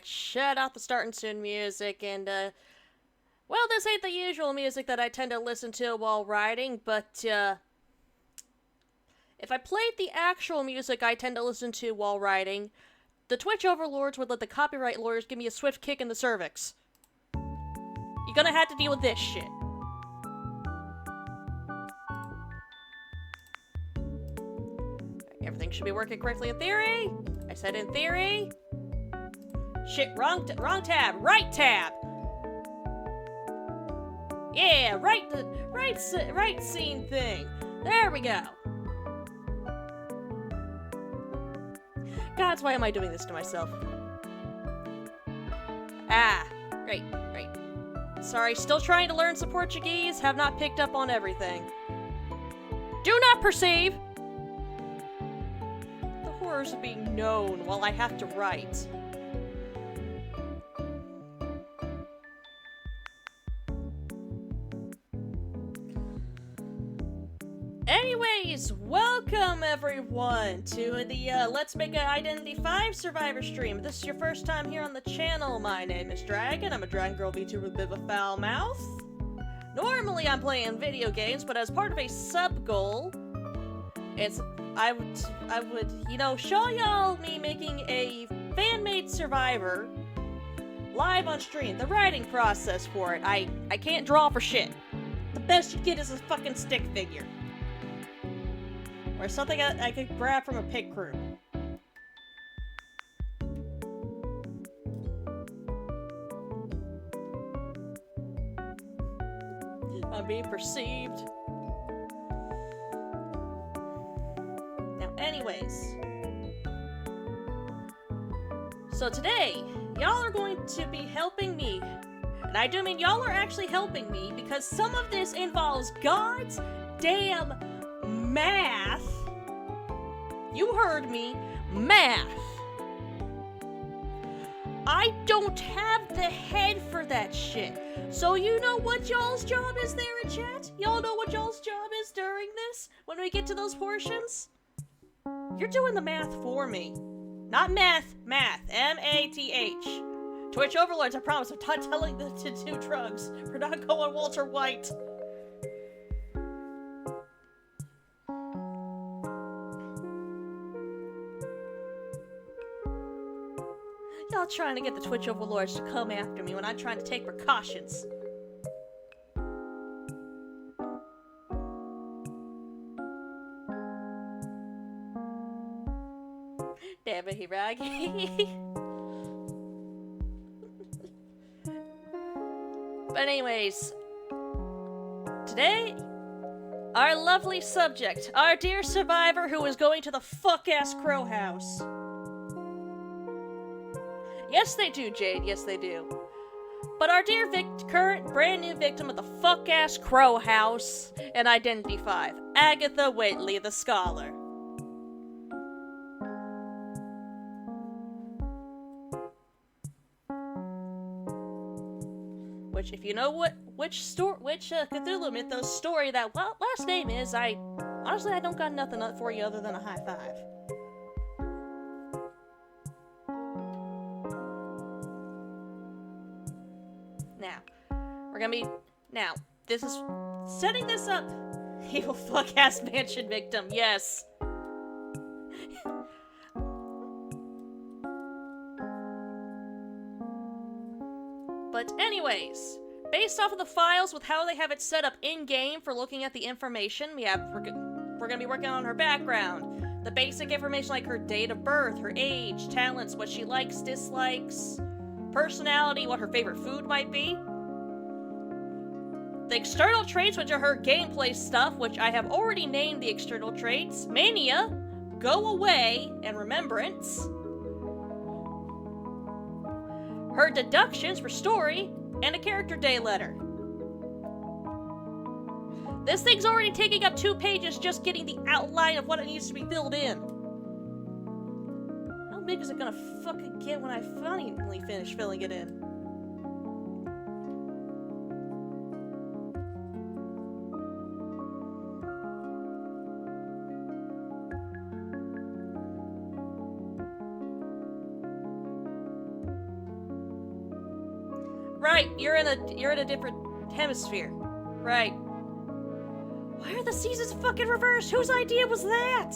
Shut off the starting soon music, and, well, this ain't the usual music that I tend to listen to while writing, but, if I played the actual music I tend to listen to while writing, the Twitch overlords would let the copyright lawyers give me a swift kick in the cervix. You're gonna have to deal with this shit. Everything should be working correctly in theory. I said in theory. Shit, wrong tab, right tab. Yeah, right scene thing. There we go. God, why am I doing this to myself? Ah, right. Sorry, still trying to learn some Portuguese, have not picked up on everything. Do not perceive the horrors of being known while I have to write. Anyways, welcome everyone to the Let's Make an Identity 5 Survivor stream. If this is your first time here on the channel, my name is Dragon. I'm a Dragon Girl VTuber with a bit of a foul mouth. Normally I'm playing video games, but as part of a sub-goal, I would, you know, show y'all me making a fan-made Survivor live on stream. The writing process for it. I can't draw for shit. The best you get is a fucking stick figure. Or something I could grab from a pig crew. I'm being perceived. Now, anyways. So today, y'all are going to be helping me. And I do mean y'all are actually helping me because some of this involves God's damn math. You heard me. Math. I don't have the head for that shit. So you know what y'all's job is there in chat? Y'all know what y'all's job is during this? When we get to those portions? You're doing the math for me. Not meth, math. M-A-T-H. Twitch overlords, I promise, I'm not telling them to do drugs. We're not going Walter White. Y'all trying to get the Twitch overlords to come after me when I'm trying to take precautions. Damn it, Hiragi. But anyways, today, our lovely subject, our dear survivor who is going to the fuck-ass crow house. Yes, they do, Jade. Yes, they do. But our dear current brand new victim of the fuck-ass crow house in Identity 5, Agatha Waitley, the scholar. Which, if you know which Cthulhu Mythos story that last name is, honestly I don't got nothing for you other than a high five. Now, this is setting this up. Evil fuck-ass mansion victim, yes. But anyways, based off of the files with how they have it set up in-game for looking at the information, we're gonna be working on her background. The basic information like her date of birth, her age, talents, what she likes, dislikes, personality, what her favorite food might be. The external traits, which are her gameplay stuff, which I have already named the external traits. Mania, Go Away, and Remembrance. Her deductions for story, and a character day letter. This thing's already taking up 2 pages just getting the outline of what it needs to be filled in. How big is it gonna fucking get when I finally finish filling it in? Right, you're in a different hemisphere. Right. Why are the seasons fucking reversed? Whose idea was that?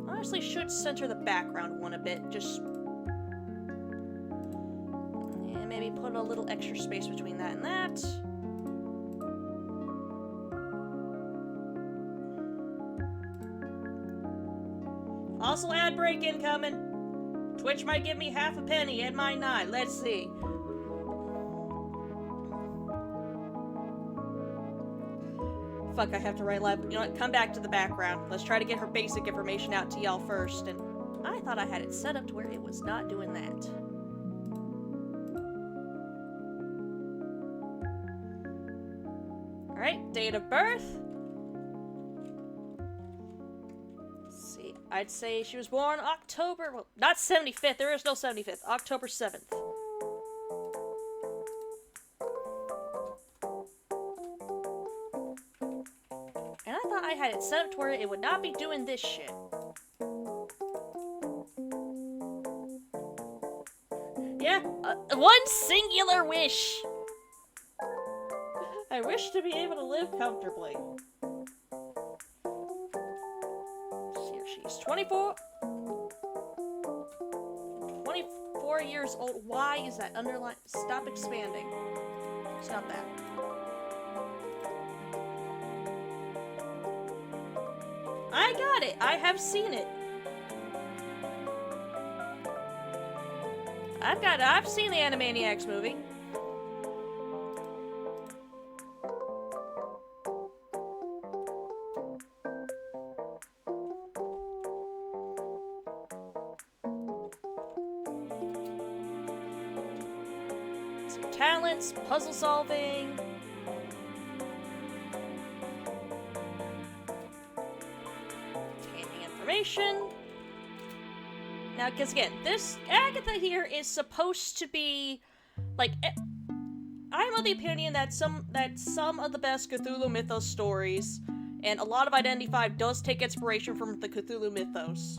Honestly, should center the background one a bit. Just maybe put a little extra space between that and that. Also, ad break incoming. Twitch might give me half a penny, it might not. Let's see. Fuck, I have to write live. You know what? Come back to the background. Let's try to get her basic information out to y'all first. And I thought I had it set up to where it was not doing that. Alright, date of birth. I'd say she was born October, well, not 75th, there is no 75th, October 7th. And I thought I had it set up to where it would not be doing this shit. Yeah, one singular wish. I wish to be able to live comfortably. She's 24 years old. Why is that underline? Stop expanding. It's not that. I got it! I have seen it! I've seen the Animaniacs movie. Some talents, puzzle solving. Obtaining information. Now, because again, this Agatha here is supposed to be, like, I'm of the opinion that some of the best Cthulhu Mythos stories, and a lot of Identity V does take inspiration from the Cthulhu Mythos.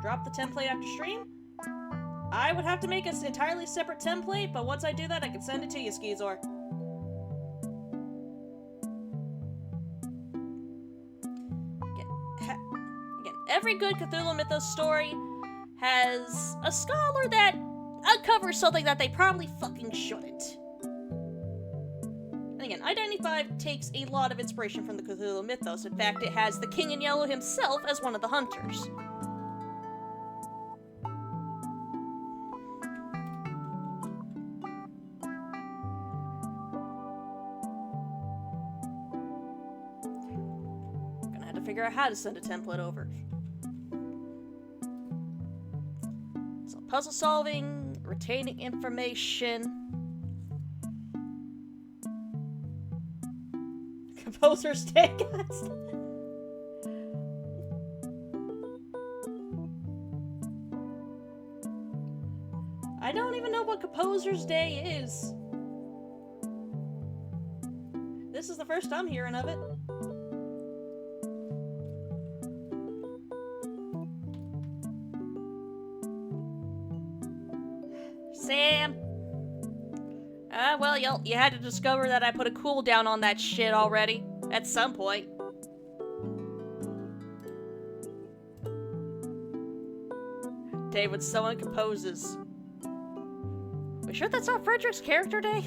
Drop the template after stream? I would have to make an entirely separate template, but once I do that, I can send it to you, Skizor. Every good Cthulhu Mythos story has a scholar that uncovers something that they probably fucking shouldn't. And again, Identity V takes a lot of inspiration from the Cthulhu Mythos. In fact, it has the King in Yellow himself as one of the hunters. Gonna have to figure out how to send a template over. Puzzle solving, retaining information. Composer's Day, guys. I don't even know what Composer's Day is. This is the first I'm hearing of it. Sam! Well, you had to discover that I put a cooldown on that shit already. At some point. Day when someone composes. We sure that's not Frederick's character day?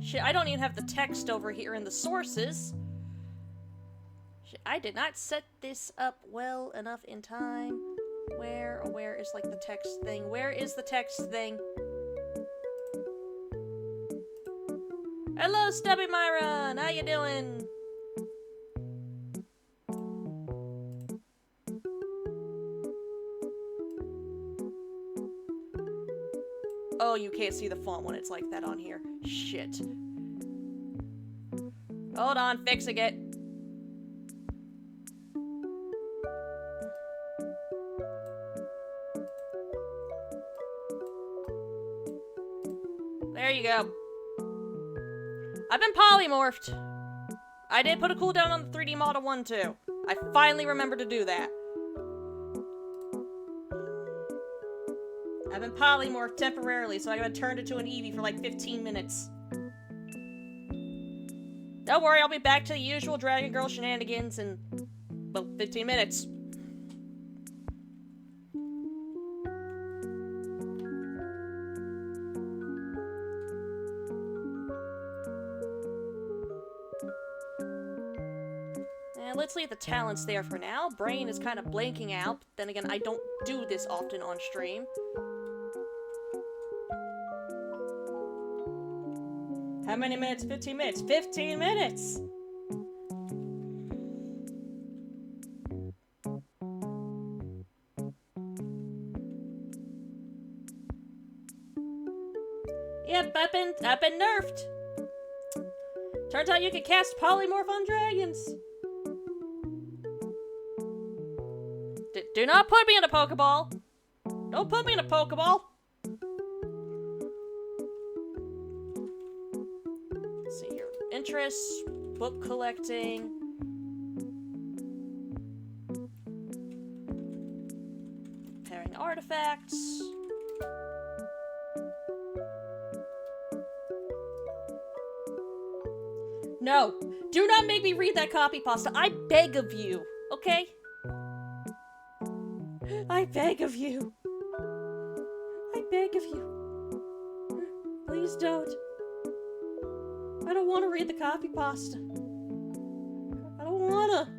Shit, I don't even have the text over here in the sources. Shit, I did not set this up well enough in time. Where is, like, the text thing? Where is the text thing? Hello, Stubby Myron! How you doing? Oh, you can't see the font when it's like that on here. Shit. Hold on, fixing it. There you go. I've been polymorphed. I did put a cooldown on the 3D Model 1 too. I finally remembered to do that. I've been polymorphed temporarily, so I got turned into an Eevee for like 15 minutes. Don't worry, I'll be back to the usual Dragon Girl shenanigans in, well, 15 minutes. Let's leave the talents there for now. Brain is kind of blanking out. Then again, I don't do this often on stream. How many minutes? 15 minutes. 15 minutes! Yep, I've been nerfed. Turns out you can cast polymorph on dragons. Do not put me in a Pokeball! Don't put me in a Pokeball! Let's see here. Interests, book collecting. Preparing artifacts. No. Do not make me read that copy pasta. I beg of you. Okay? I beg of you. I beg of you. Please don't. I don't want to read the copy pasta. I don't wanna.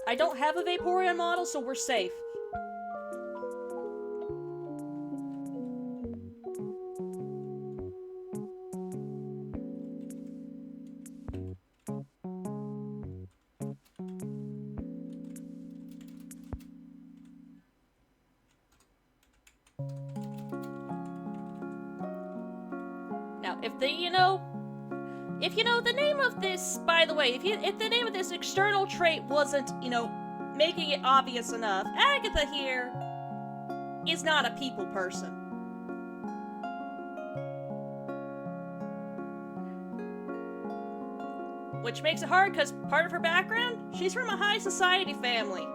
I don't have a Vaporeon model, so we're safe. Now, if the name of this, by the way, if the name of this external trait wasn't, making it obvious enough, Agatha here is not a people person. Which makes it hard, because part of her background, she's from a high society family.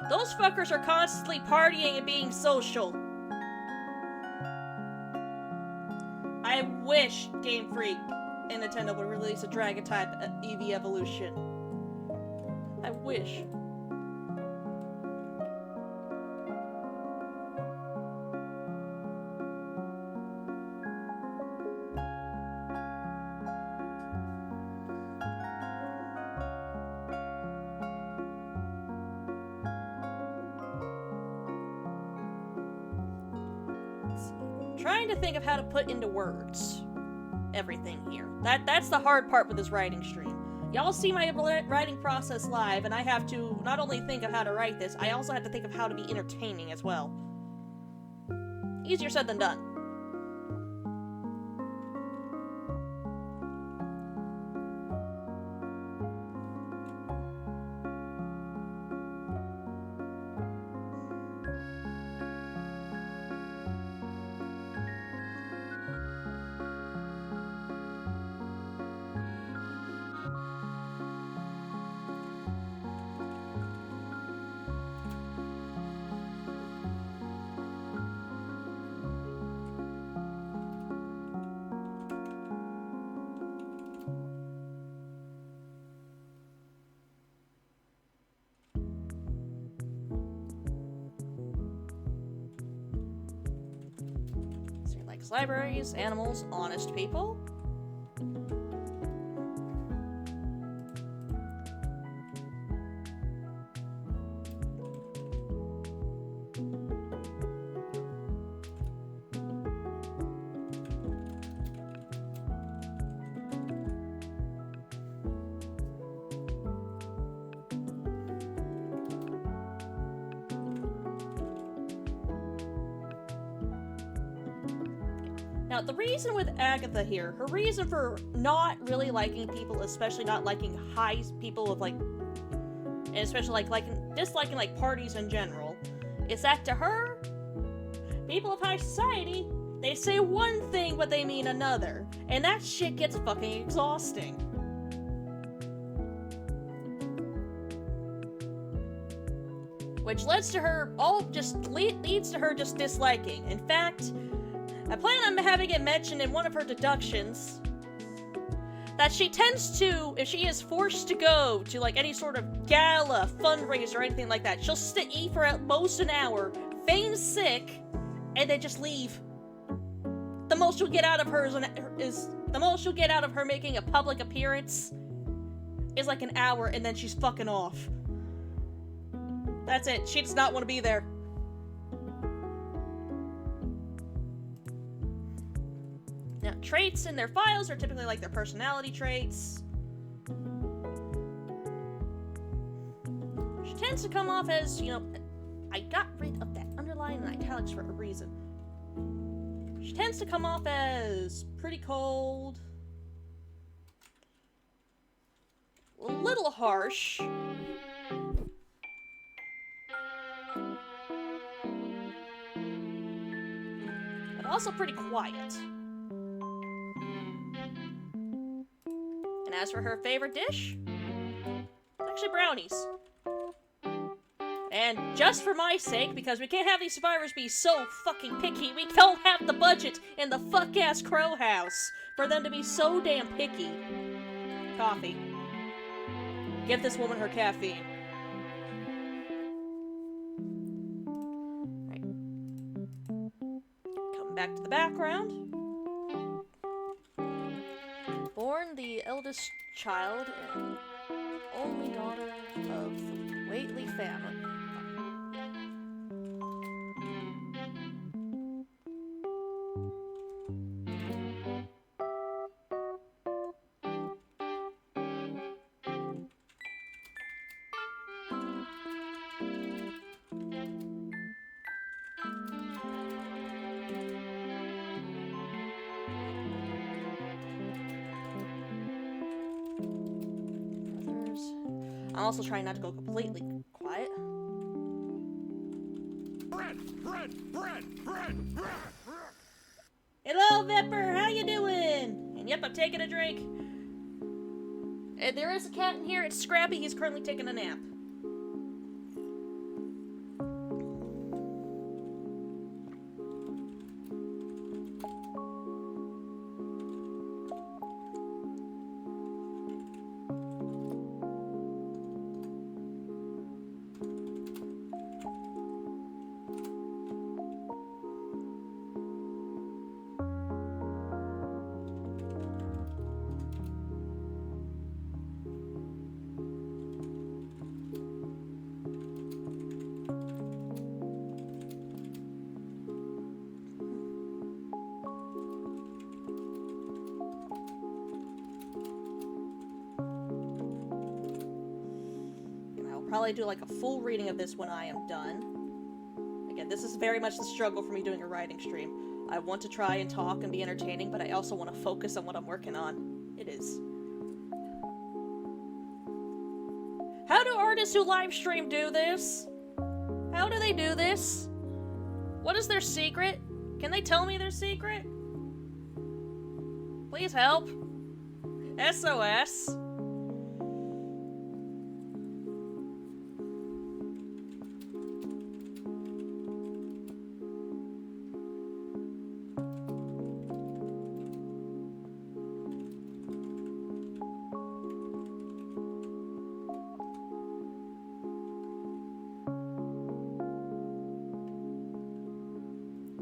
Those fuckers are constantly partying and being social. I wish Game Freak and Nintendo would release a Dragon-type EV evolution. I wish. Trying to think of how to put into words everything here. That's the hard part with this writing stream. Y'all see my writing process live, and I have to not only think of how to write this, I also have to think of how to be entertaining as well. Easier said than done. Libraries, animals, honest people. Now, the reason with Agatha here, her reason for not really liking people, especially not liking high people with, and especially, disliking, parties in general, is that to her, people of high society, they say one thing, but they mean another. And that shit gets fucking exhausting. Which leads to her just disliking. In fact, I plan on having it mentioned in one of her deductions that she tends to, if she is forced to go to, any sort of gala, fundraiser, or anything like that, she'll eat for at most an hour, feign sick, and then just leave. The most you'll get out of her making a public appearance is an hour, and then she's fucking off. That's it. She does not want to be there. Now, traits in their files are typically their personality traits. She tends to come off as, I got rid of that underline and italics for a reason. She tends to come off as pretty cold, a little harsh, also pretty quiet. And as for her favorite dish, it's actually brownies. And just for my sake, because we can't have these survivors be so fucking picky, we don't have the budget in the fuck-ass crow house for them to be so damn picky. Coffee. Give this woman her caffeine. Right. Come back to the background. Born the eldest child and only daughter of the Whately family. I'm also trying not to go completely quiet. Bread. Hello, Vipper! How you doing? And yep, I'm taking a drink. And there is a cat in here. It's Scrappy. He's currently taking a nap. Probably do like a full reading of this when I am done. Again, this is very much the struggle for me doing a writing stream. I want to try and talk and be entertaining, but I also want to focus on what I'm working on. It is. How do artists who live stream do this? How do they do this? What is their secret? Can they tell me their secret? Please help. SOS.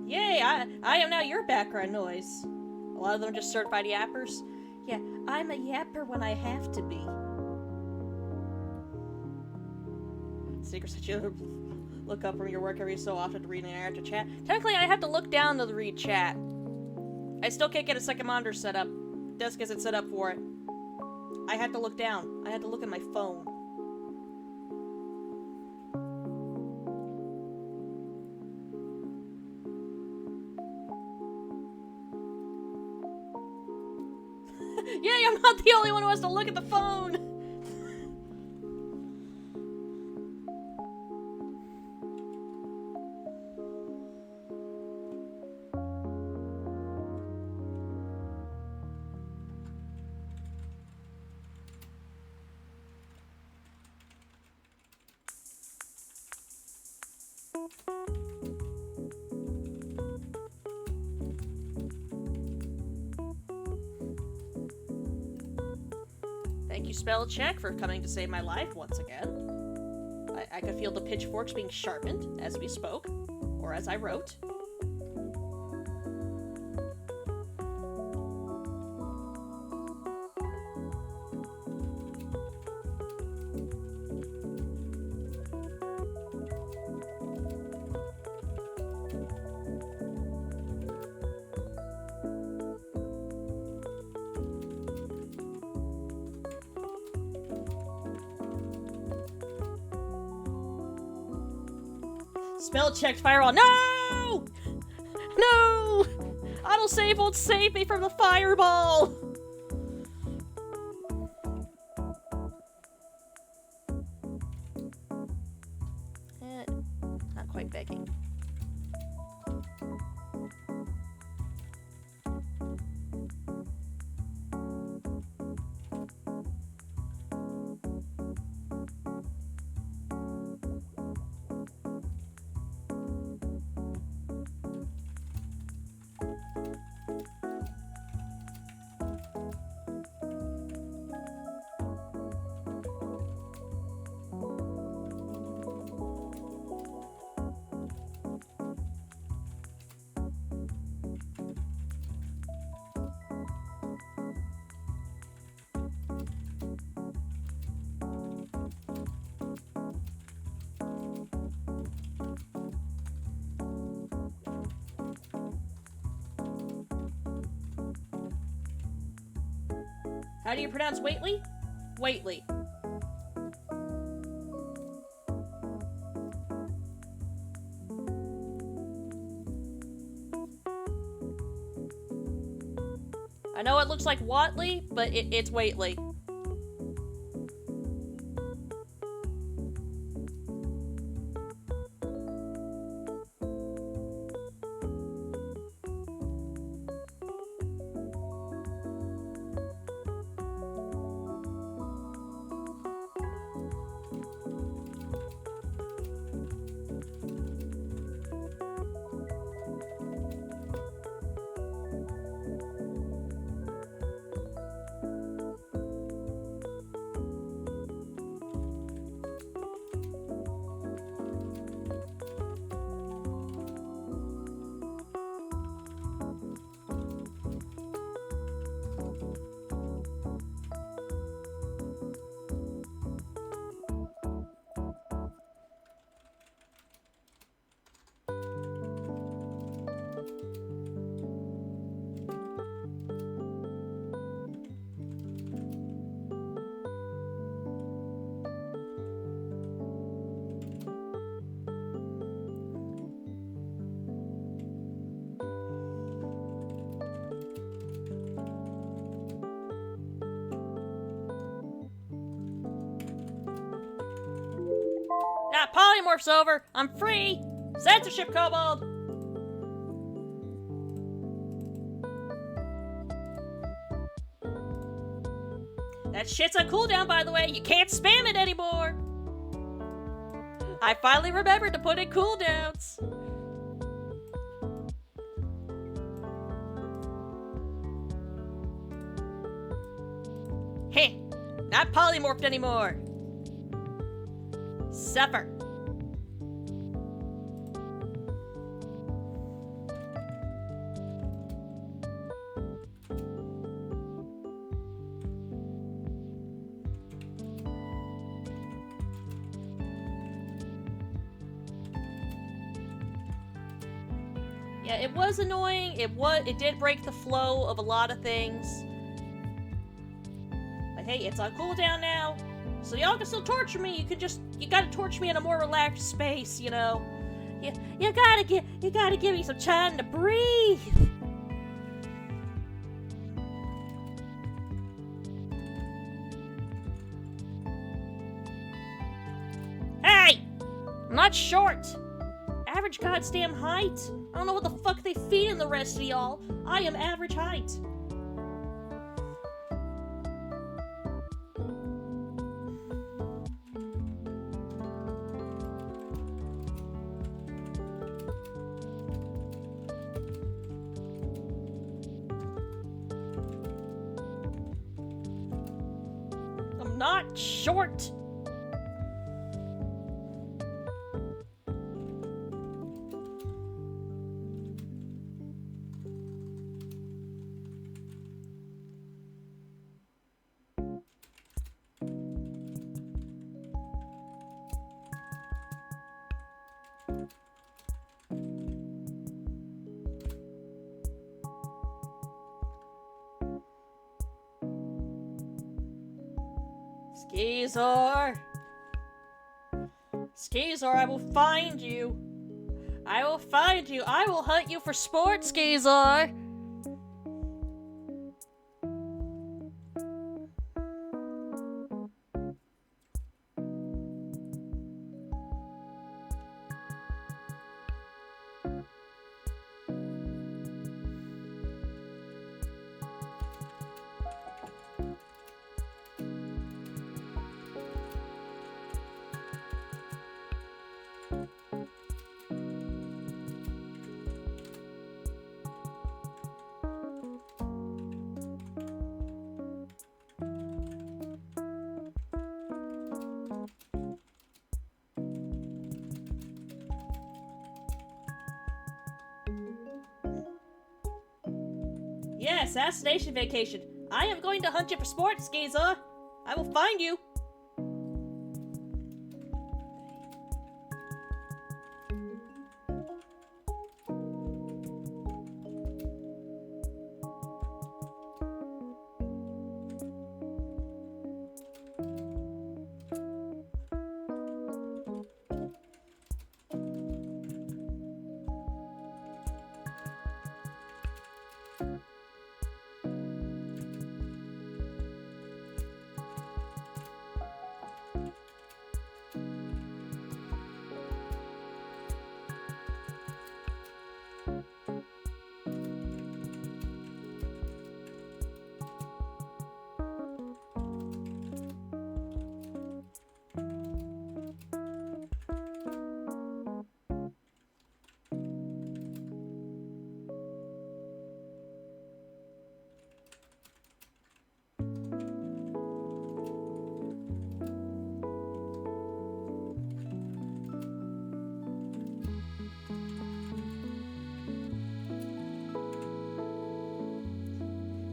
Yay, I am now your background noise. A lot of them are just certified yappers. Yeah, I'm a yapper when I have to be. Secrets that you look up from your work every so often to read and interact with chat. Technically, I have to look down to read chat. I still can't get a second monitor set up. Desk isn't set up for it. I had to look down. I had to look at my phone. Yay, I'm not the only one who has to look at the phone! Thank you, spell check, for coming to save my life once again. I could feel the pitchforks being sharpened as we spoke, or as I wrote. Spell checked firewall. No! No! Autosave won't save me from the fireball! Not quite begging. How do you pronounce Waitley? Waitley. I know it looks like Watley, but it's Waitley. Ah, polymorph's over! I'm free! Censorship, Kobold! That shit's on cooldown, by the way. You can't spam it anymore! I finally remembered to put in cooldowns. Heh! Not polymorphed anymore. Suffer. Yeah, it was annoying. It did break the flow of a lot of things. But hey, it's on cooldown now. So y'all can still torture me. You gotta torture me in a more relaxed space, you know. You gotta give me some time to breathe. Hey! I'm not short. Average goddamn height. I don't know what the fuck they feed in the rest of y'all. I am average height. I'm not short. Skeezor! Skeezor, I will find you! I will find you! I will hunt you for sport, Skeezor! Yeah, assassination vacation. I am going to hunt you for sport, Skeezor. I will find you.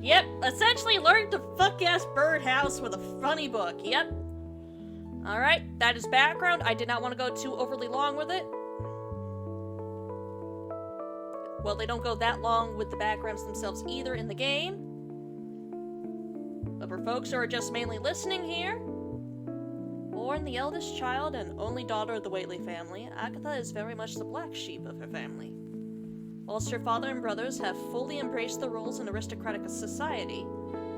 Yep, essentially learned to fuck-ass birdhouse with a funny book. Yep. Alright, that is background. I did not want to go too overly long with it. Well, they don't go that long with the backgrounds themselves either in the game. But for folks who are just mainly listening here, born the eldest child and only daughter of the Whately family, Agatha is very much the black sheep of her family. Whilst her father and brothers have fully embraced the roles in aristocratic society,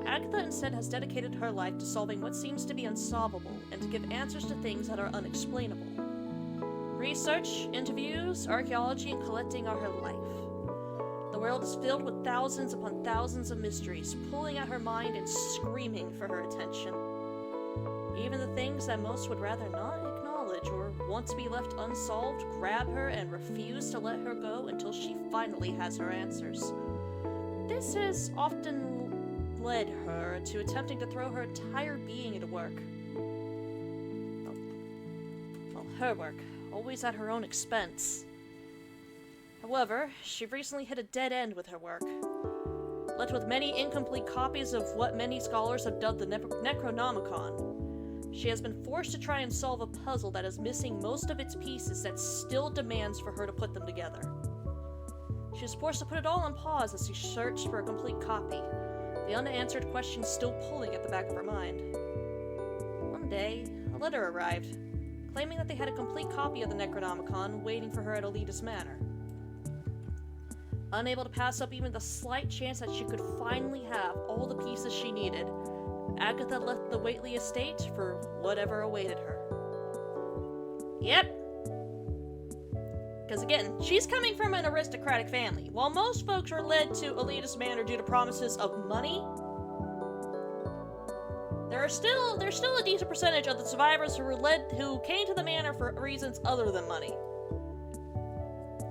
Agatha instead has dedicated her life to solving what seems to be unsolvable and to give answers to things that are unexplainable. Research, interviews, archaeology, and collecting are her life. The world is filled with thousands upon thousands of mysteries, pulling at her mind and screaming for her attention. Even the things that most would rather not acknowledge or want to be left unsolved grab her and refuse to let her go until she finally has her answers. This has often led her to attempting to throw her entire being into work. Well, her work, always at her own expense. However, she recently hit a dead end with her work. Left with many incomplete copies of what many scholars have dubbed the Necronomicon, she has been forced to try and solve a puzzle that is missing most of its pieces that still demands for her to put them together. She is forced to put it all on pause as she searched for a complete copy, the unanswered questions still pulling at the back of her mind. One day, a letter arrived, claiming that they had a complete copy of the Necronomicon waiting for her at Alita's Manor. Unable to pass up even the slight chance that she could finally have all the pieces she needed, Agatha left the Whately estate for whatever awaited her. Yep. Because again, she's coming from an aristocratic family. While most folks were led to Alita's Manor due to promises of money, there's still a decent percentage of the survivors who came to the manor for reasons other than money.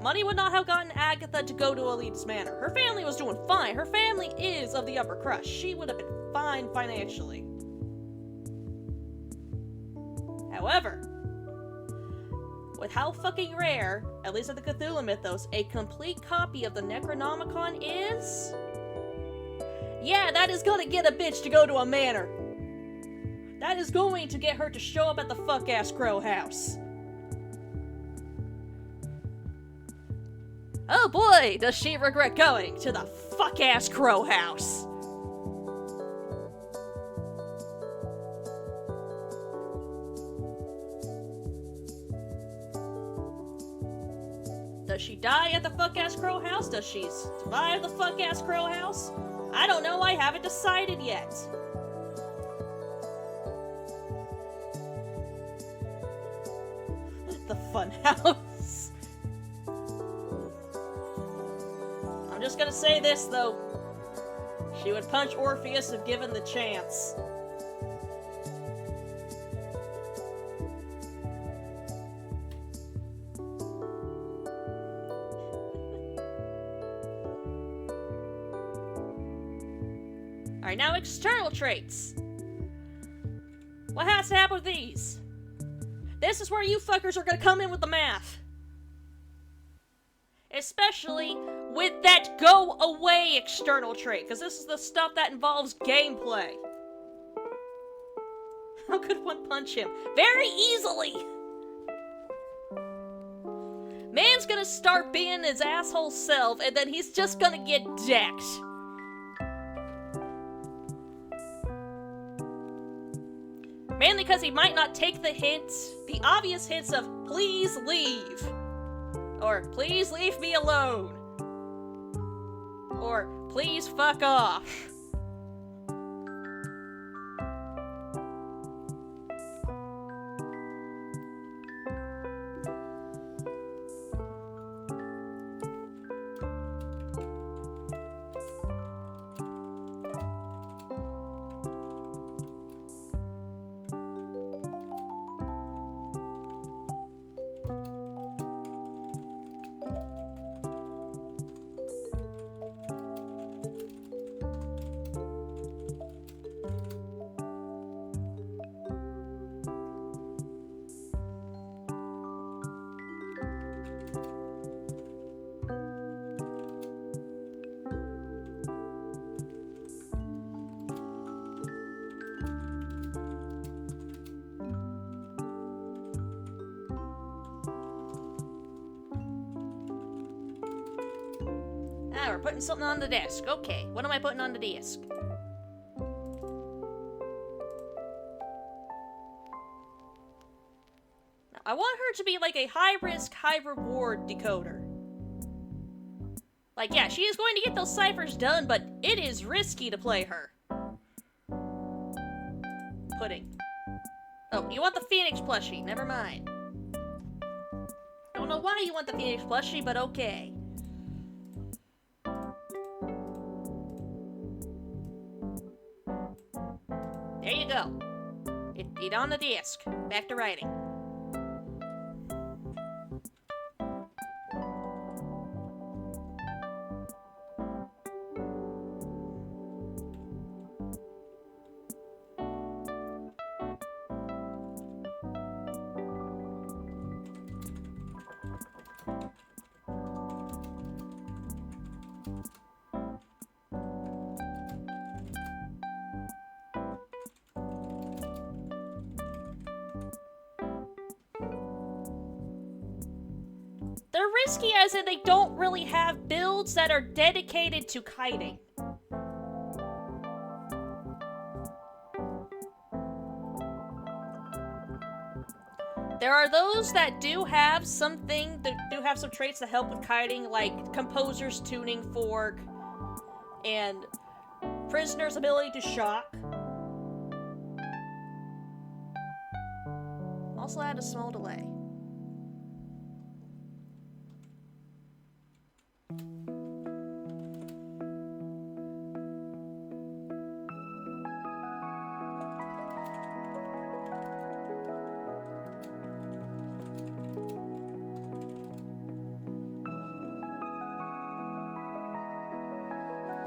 Money would not have gotten Agatha to go to Alita's Manor. Her family was doing fine. Her family is of the upper crust. She would have been fine financially. However, with how fucking rare, at least at the Cthulhu mythos, a complete copy of the Necronomicon is... yeah, that is gonna get a bitch to go to a manor. That is going to get her to show up at the fuck-ass Crow House. Oh boy, does she regret going to the fuck-ass Crow House. Does she die at the fuck-ass Crow House? Does she survive the fuck-ass Crow House? I don't know, I haven't decided yet. The fun house. I'm just gonna say this, though. She would punch Orpheus if given the chance. Alright, now external traits. What has to happen with these? This is where you fuckers are gonna come in with the math. Especially with that go away external trait, because this is the stuff that involves gameplay. How could one punch him? Very easily! Man's gonna start being his asshole self, and then he's just gonna get decked. Mainly because he might not take the hints, the obvious hints of, please leave. Or, please leave me alone. Or, please fuck off. Ah, we're putting something on the desk. Okay, what am I putting on the desk? I want her to be like a high-risk, high-reward decoder. Like, yeah, she is going to get those ciphers done, but it is risky to play her. Pudding. Oh, you want the Phoenix plushie. Never mind. Don't know why you want the Phoenix plushie, but okay. There you go. It on the desk. Back to writing. They're risky as in they don't really have builds that are dedicated to kiting. There are those that do have some traits that help with kiting, like Composer's tuning fork and Prisoner's ability to shock. Also add a small delay.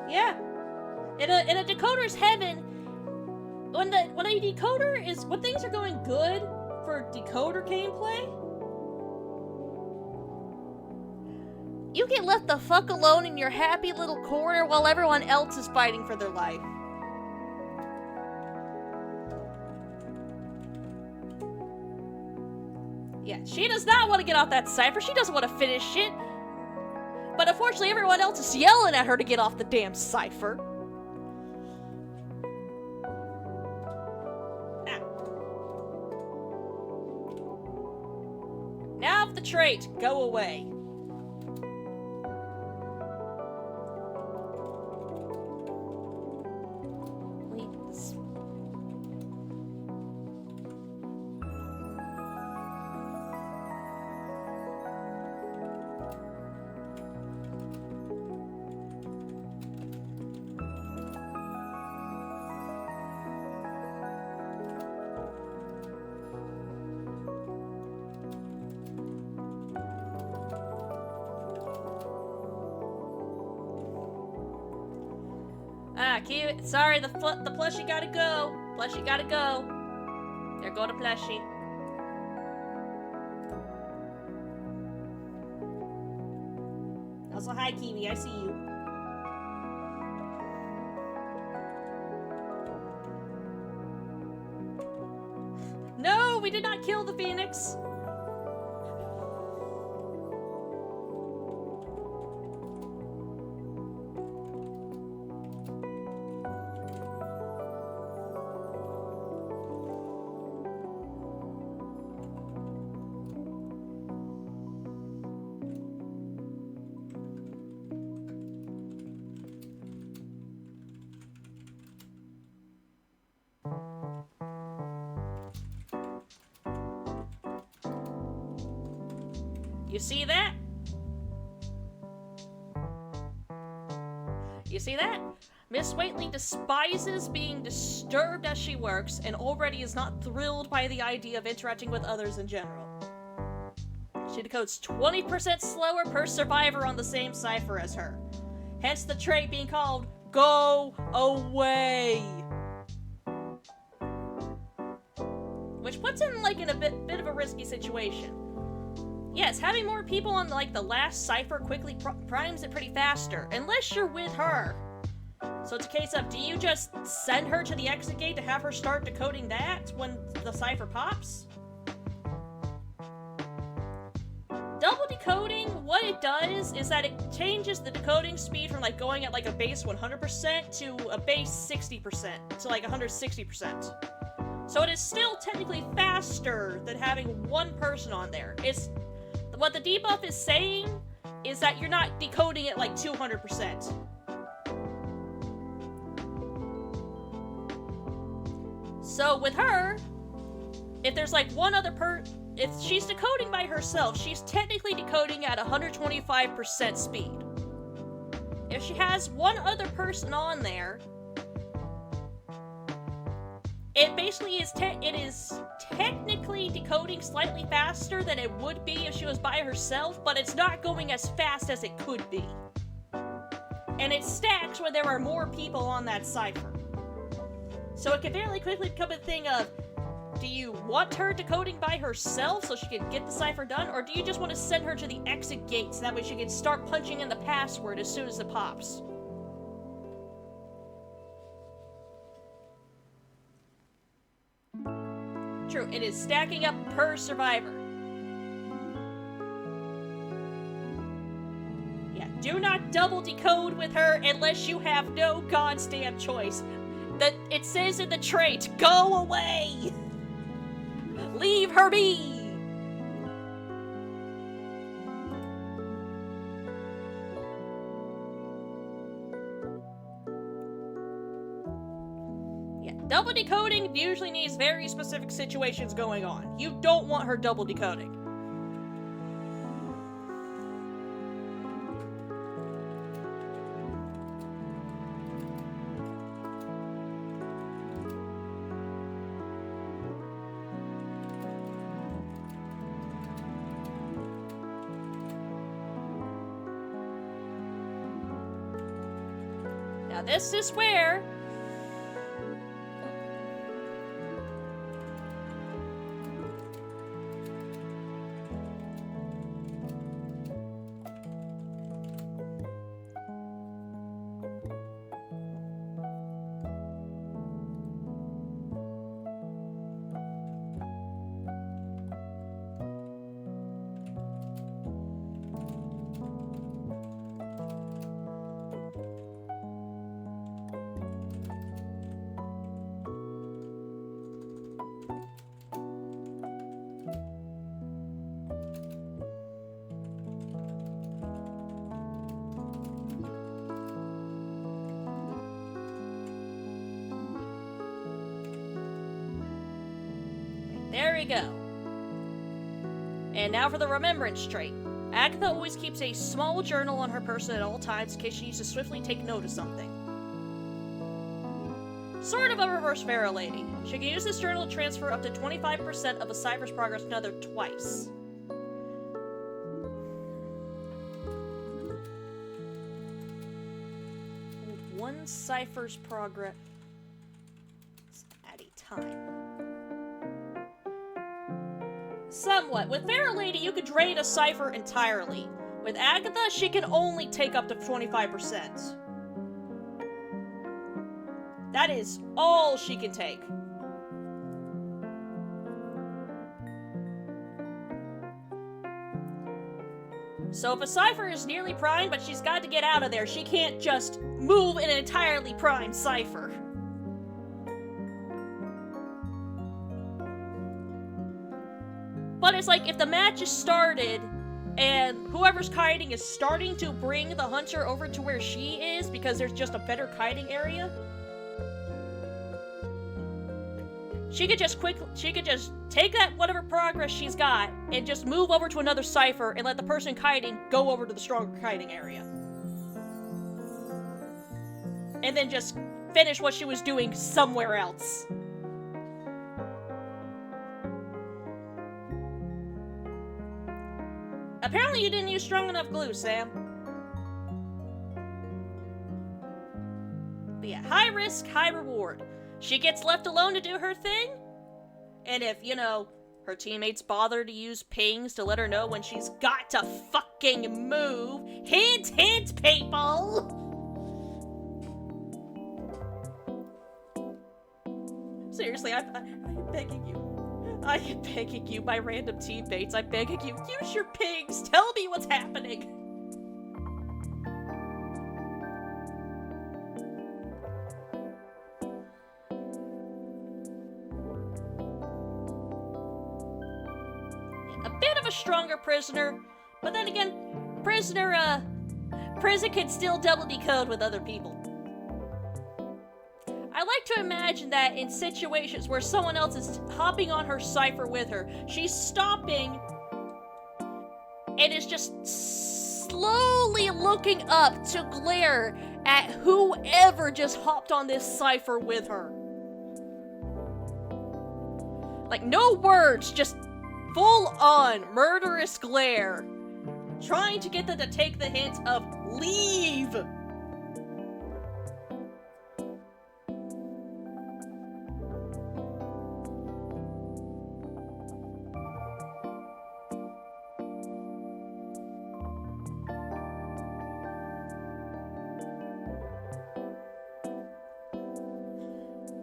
Yeah. In a decoder's heaven, when a decoder is when things are going good for decoder gameplay, you get left the fuck alone in your happy little corner while everyone else is fighting for their life. Yeah, she does not want to get off that cipher. She doesn't want to finish it. But unfortunately, everyone else is yelling at her to get off the damn cipher. Ah. Now the trait, go away. Please. Ah, cute. Sorry, the plushie gotta go. Plushie gotta go. There go the plushie. Also, hi, Kiwi. I see you. No, we did not kill the Phoenix. You see that? You see that? Miss Whately despises being disturbed as she works and already is not thrilled by the idea of interacting with others in general. She decodes 20% slower per survivor on the same cipher as her. Hence the trait being called Go Away. Which puts him like in a bit of a risky situation. Yes, having more people on like the last cipher quickly primes it pretty faster, unless you're with her. So it's a case of, do you just send her to the exit gate to have her start decoding that when the cipher pops? Double decoding, what it does is that it changes the decoding speed from like going at like a base 100% to a base 60%, to like 160%. So it is still technically faster than having one person on there. It's what the debuff is saying is that you're not decoding it like 200%. So with her, if there's like one other if she's decoding by herself, she's technically decoding at 125% speed. If she has one other person on there, it basically is technically decoding slightly faster than it would be if she was by herself, but it's not going as fast as it could be. And it stacks when there are more people on that cipher. So it can fairly quickly become a thing of, do you want her decoding by herself so she can get the cipher done, or do you just want to send her to the exit gate so that way she can start punching in the password as soon as it pops? True, it is stacking up per survivor. Yeah, do not double decode with her unless you have no goddamn choice. It says in the trait, go away! Leave her be! Double decoding usually needs very specific situations going on. You don't want her double decoding. Now this is where there we go. And now for the remembrance trait. Agatha always keeps a small journal on her person at all times in case she needs to swiftly take note of something. Sort of a reverse Pharaoh lady. She can use this journal to transfer up to 25% of a cipher's progress to another twice. One cipher's progress at a time. Somewhat. With Pharaoh Lady, you could drain a cipher entirely. With Agatha, she can only take up to 25%. That is all she can take. So if a cipher is nearly primed, but she's got to get out of there, she can't just move in an entirely primed cipher. But it's like, if the match is started, and whoever's kiting is starting to bring the hunter over to where she is, because there's just a better kiting area, she could just take that whatever progress she's got, and just move over to another cipher, and let the person kiting go over to the stronger kiting area. And then just finish what she was doing somewhere else. Apparently you didn't use strong enough glue, Sam. But yeah, high risk, high reward. She gets left alone to do her thing, and if, you know, her teammates bother to use pings to let her know when she's got to fucking move. Hint, hint, people! Seriously, I'm begging you. I am begging you, my random teammates, I'm begging you, use your pings, tell me what's happening. A bit of a stronger prisoner, but then again, prison can still double decode with other people. I like to imagine that in situations where someone else is hopping on her cipher with her, she's stopping and is just slowly looking up to glare at whoever just hopped on this cipher with her. Like, no words, just full-on murderous glare, trying to get them to take the hint of leave.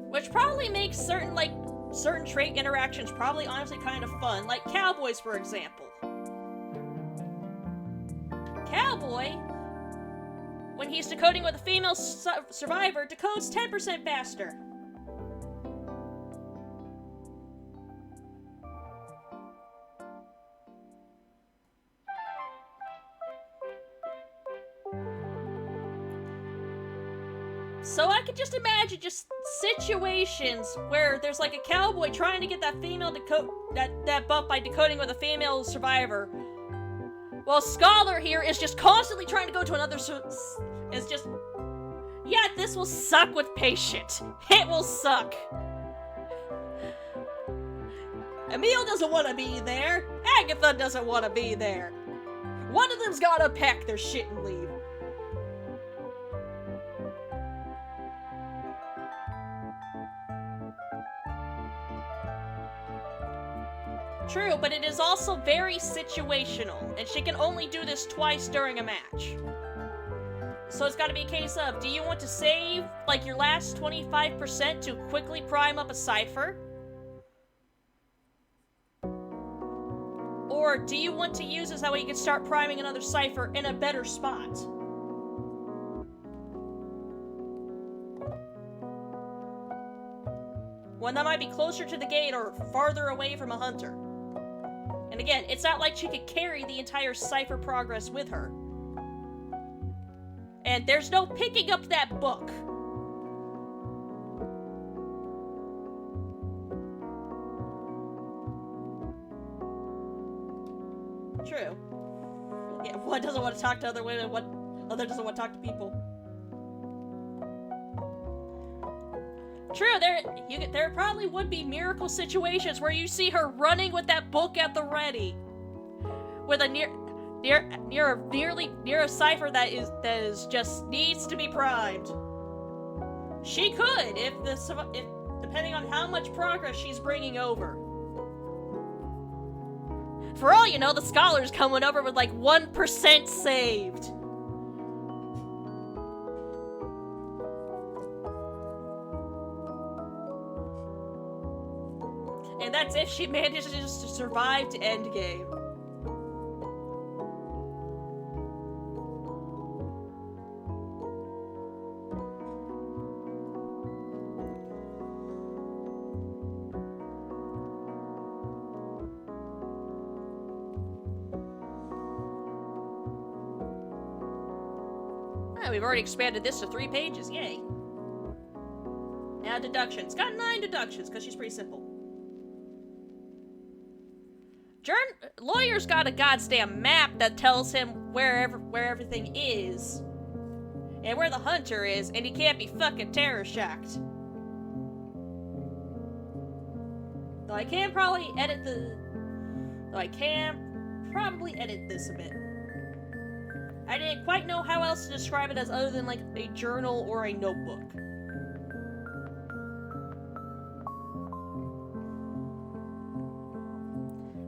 Which probably makes certain trait interactions probably honestly kind of fun, like Cowboys, for example. Cowboy, when he's decoding with a female survivor, decodes 10% faster. So I could just imagine just situations where there's like a cowboy trying to get that female that buff by decoding with a female survivor, while Scholar here is just constantly trying to go to another is just, yeah, this will suck with Patient. It will suck. Emil doesn't want to be there. Agatha doesn't want to be there. One of them's gotta pack their shit and leave. True, but it is also very situational, and she can only do this twice during a match. So it's gotta be a case of, do you want to save, like, your last 25% to quickly prime up a cipher? Or do you want to use this that way you can start priming another cipher in a better spot? One that might be closer to the gate or farther away from a hunter. And again, it's not like she could carry the entire cipher progress with her. And there's no picking up that book. True. Yeah, one doesn't want to talk to other women, one other doesn't want to talk to people. True, there probably would be miracle situations where you see her running with that book at the ready, with a near a cipher that is just needs to be primed. She could if depending on how much progress she's bringing over. For all you know, the Scholar's coming over with like 1% saved. And that's if she manages to survive to endgame. Ah, we've already expanded this to 3 pages, yay. Now deductions. Got 9 deductions, because she's pretty simple. Lawyer's got a goddamn map that tells him where everything is, and where the hunter is, and he can't be fucking terror shocked. Though I can probably edit this a bit. I didn't quite know how else to describe it as other than like a journal or a notebook.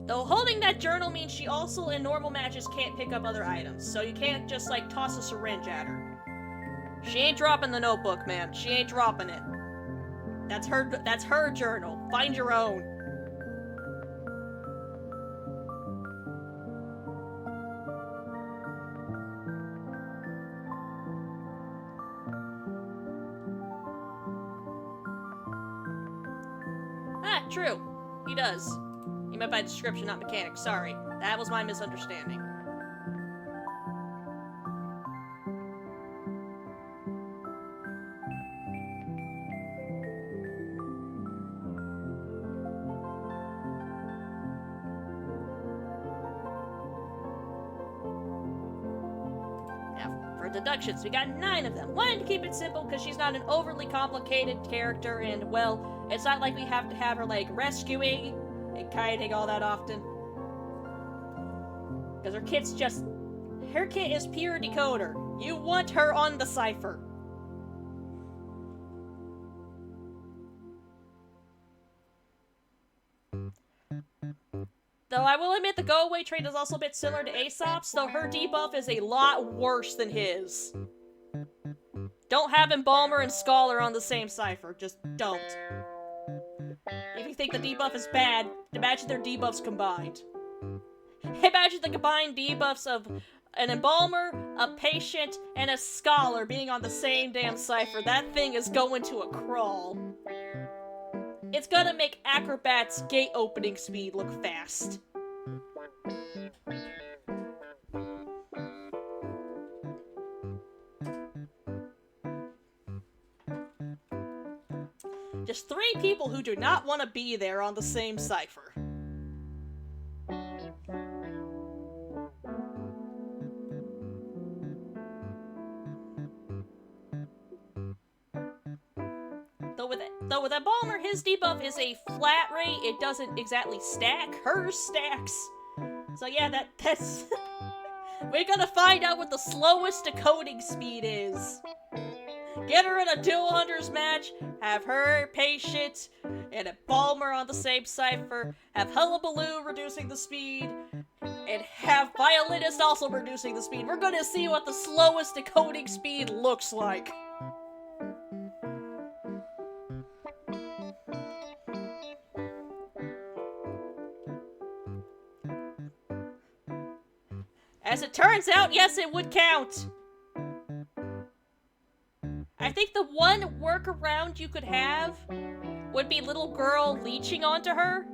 Though holding that journal means she also, in normal matches, can't pick up other items, so you can't just, like, toss a syringe at her. She ain't dropping the notebook, man. She ain't dropping it. That's her journal. Find your own. true. He does. He meant by description, not mechanic. Sorry. That was my misunderstanding. Deductions. We got 9 of them. Wanted to keep it simple because she's not an overly complicated character, and, well, it's not like we have to have her, like, rescuing and kiting all that often. Because her kit's just... Her kit is pure decoder. You want her on the cipher. Though I will admit the go-away trait is also a bit similar to Aesop's, though her debuff is a lot worse than his. Don't have Embalmer and Scholar on the same cipher. Just don't. If you think the debuff is bad, imagine their debuffs combined. Imagine the combined debuffs of an Embalmer, a Patient, and a Scholar being on the same damn cipher. That thing is going to a crawl. It's gonna make Acrobat's gate opening speed look fast. Just 3 people who do not want to be there on the same cipher. Though with Embalmer, his debuff is a flat rate. It doesn't exactly stack. Hers stacks. So yeah, that's... We're gonna find out what the slowest decoding speed is. Get her in a Dual Hunters match, have her, Patient, and Embalmer on the same cipher, have Hullabaloo reducing the speed, and have Violinist also reducing the speed. We're gonna see what the slowest decoding speed looks like. As it turns out, yes, it would count. I think the one workaround you could have would be little girl leeching onto her.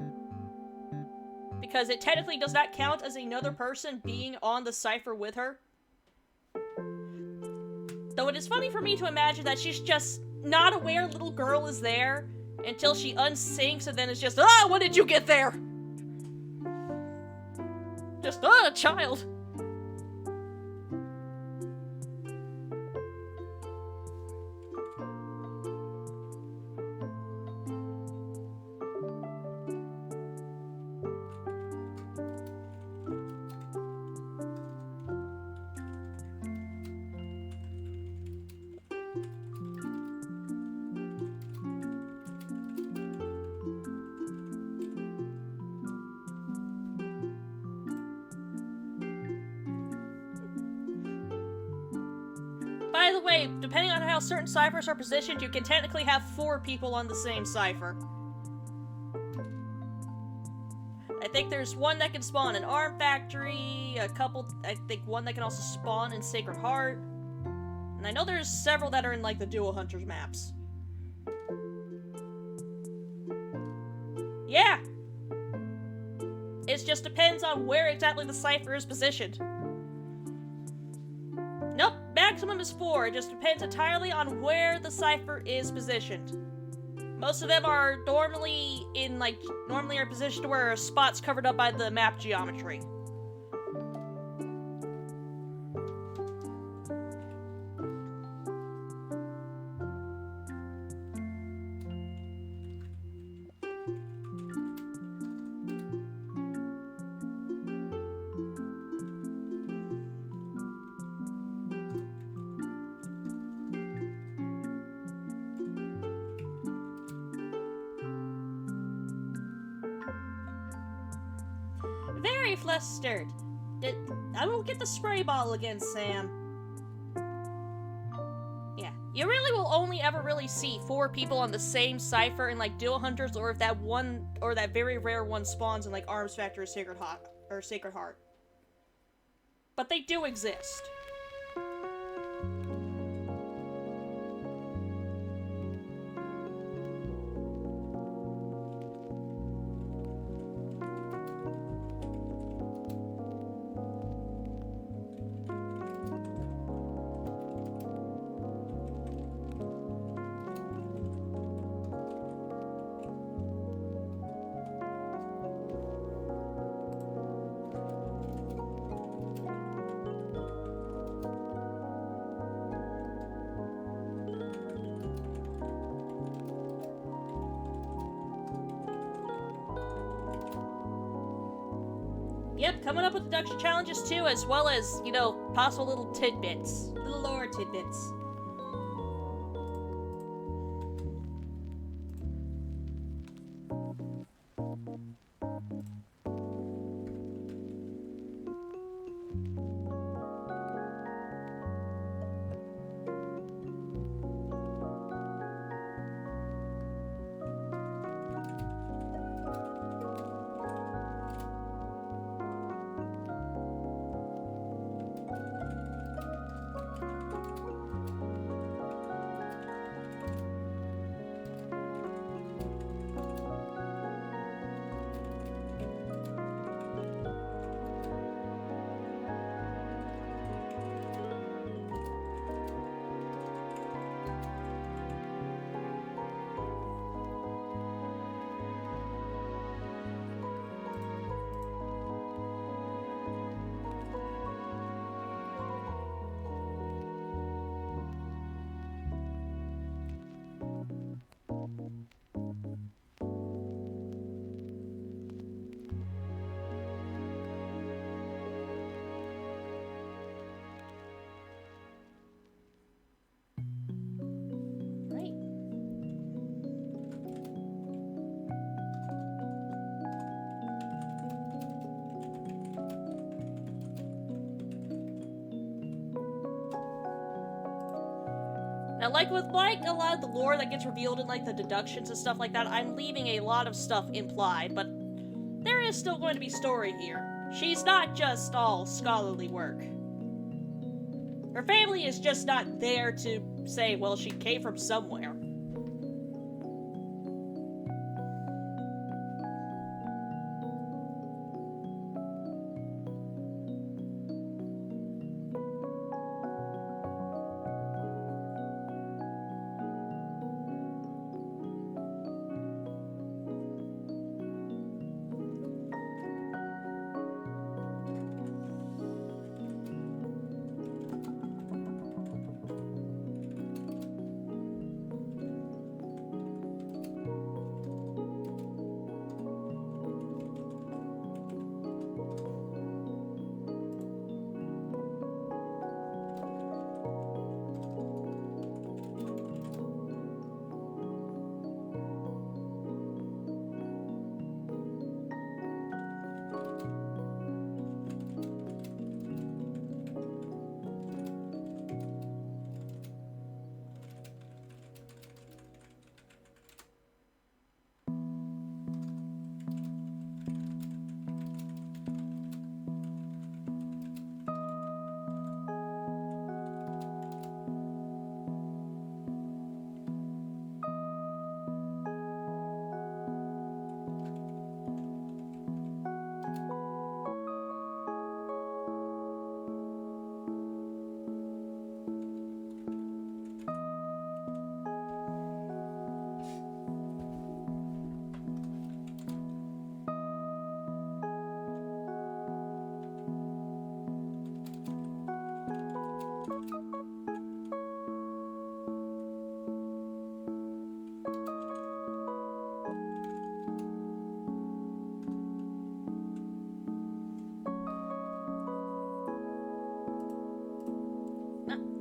Because it technically does not count as another person being on the cipher with her. Though it is funny for me to imagine that she's just not aware little girl is there until she unsyncs and then it's just, ah, when did you get there? Just, ah, child. By the way, depending on how certain ciphers are positioned, you can technically have 4 people on the same cipher. I think there's one that can spawn in Arm Factory, a couple, I think one that can also spawn in Sacred Heart, and I know there's several that are in, like, the Dual Hunters maps. Yeah! It just depends on where exactly the cipher is positioned. Nope, maximum is 4. It just depends entirely on where the cipher is positioned. Most of them are normally are positioned where a spot's covered up by the map geometry. Very flustered. I will get the spray bottle again, Sam. Yeah, you really will only ever really see 4 people on the same cipher in like Dual Hunters, or if that one or that very rare one spawns in like Arms Factory or Sacred Heart. But they do exist. Yep, coming up with deduction challenges too, as well as, you know, possible little tidbits. Little lore tidbits. Now, like with, like, a lot of the lore that gets revealed in, like, the deductions and stuff like that, I'm leaving a lot of stuff implied, but there is still going to be story here. She's not just all scholarly work. Her family is just not there to say, well, she came from somewhere.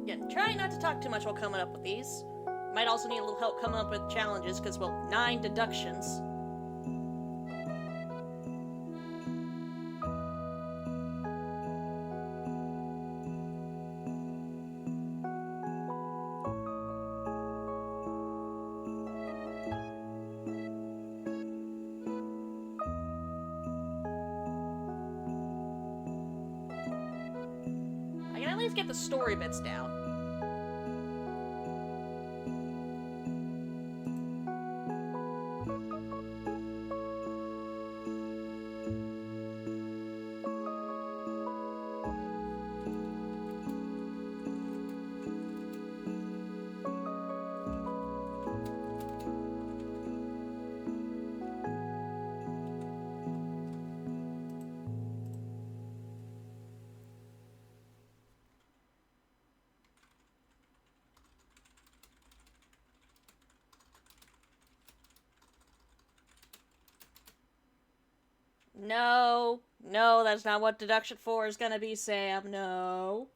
Again, try not to talk too much while coming up with these. Might also need a little help coming up with challenges, because, well, 9 deductions. I can at least get the story bits down. No, No, that's not what deduction 4 is gonna be, Sam. No.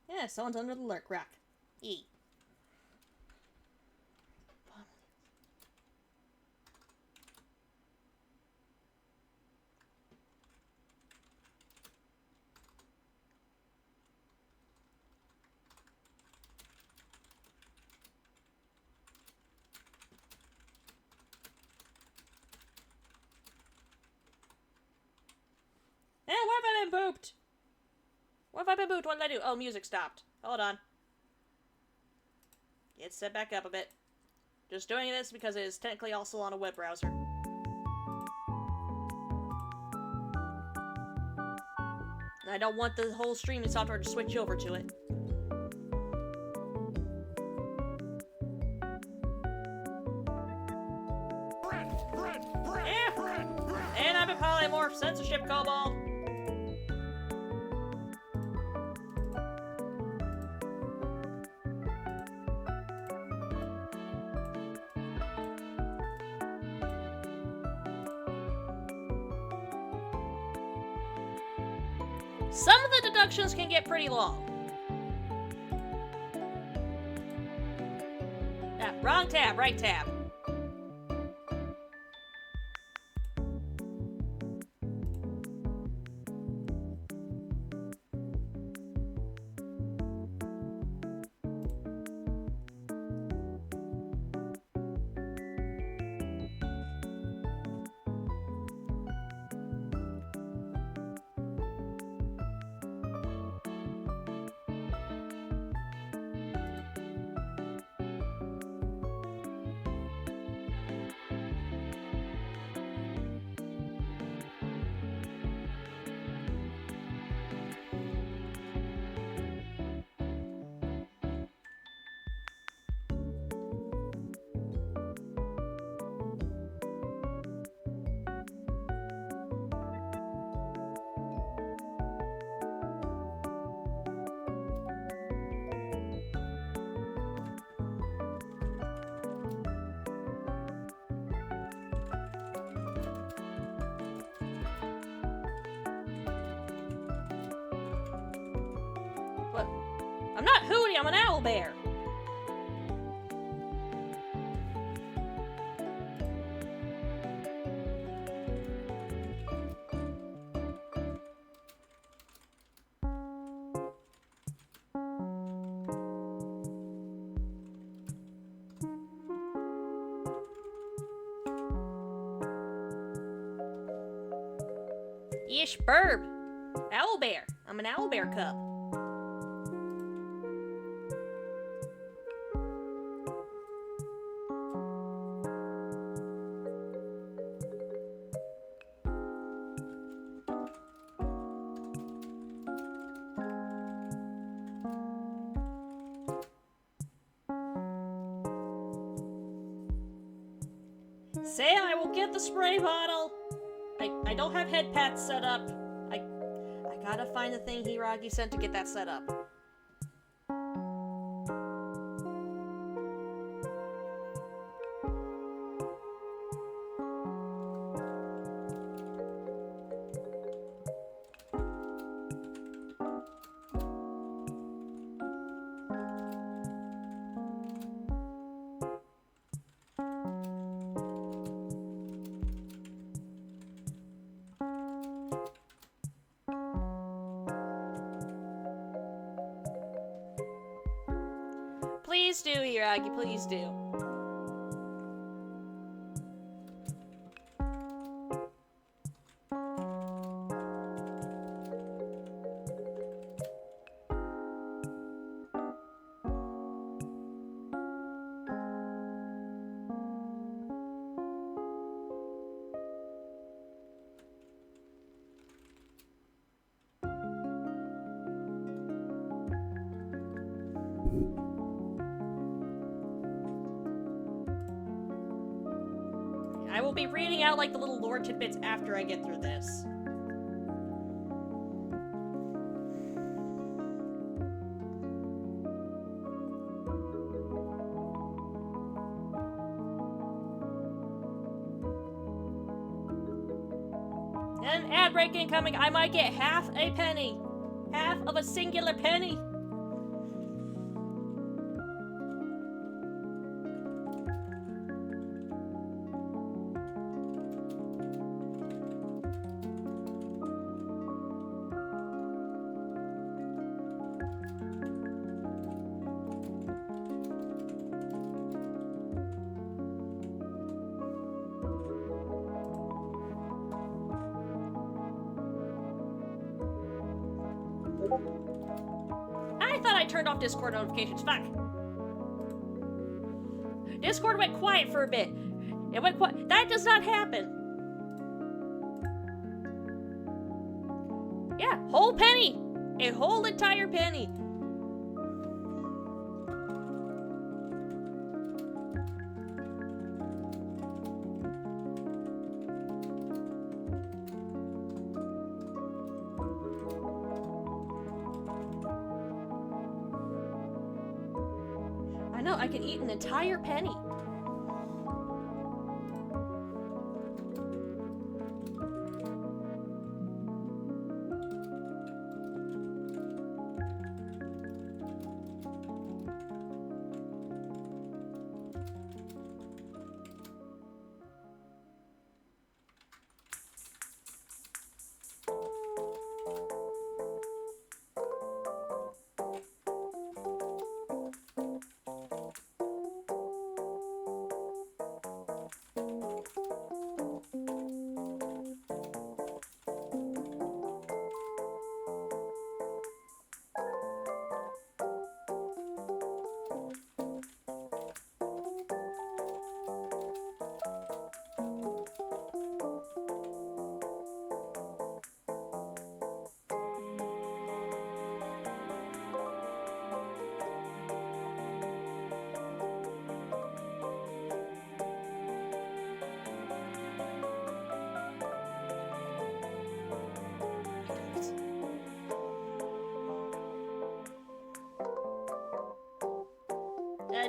Yeah, someone's under the lurk rock. Eat. Eh, what have I been booped? What have I been booped? What did I do? Oh, music stopped. Hold on. It's set back up a bit. Just doing this because it is technically also on a web browser. And I don't want the whole streaming software to switch over to it. And I'm a polymorph censorship kobold. Some of the deductions can get pretty long. Ah, wrong tab, right tab. What? I'm not Hootie, I'm an owlbear. Ish burb. Owlbear. I'm an owlbear cub. Say I will get the spray bottle. I don't have head pats set up. I gotta find the thing Hiragi sent to get that set up. Please do, Hiragi, please do. I will be reading out like the little lore tidbits after I get through this. And ad break incoming, I might get half a penny. Half of a singular penny. I thought I turned off Discord notifications. Fuck. Discord went quiet for a bit. It went quiet. That does not happen. Yeah, whole penny. A whole entire penny. I know, I can eat an entire penny.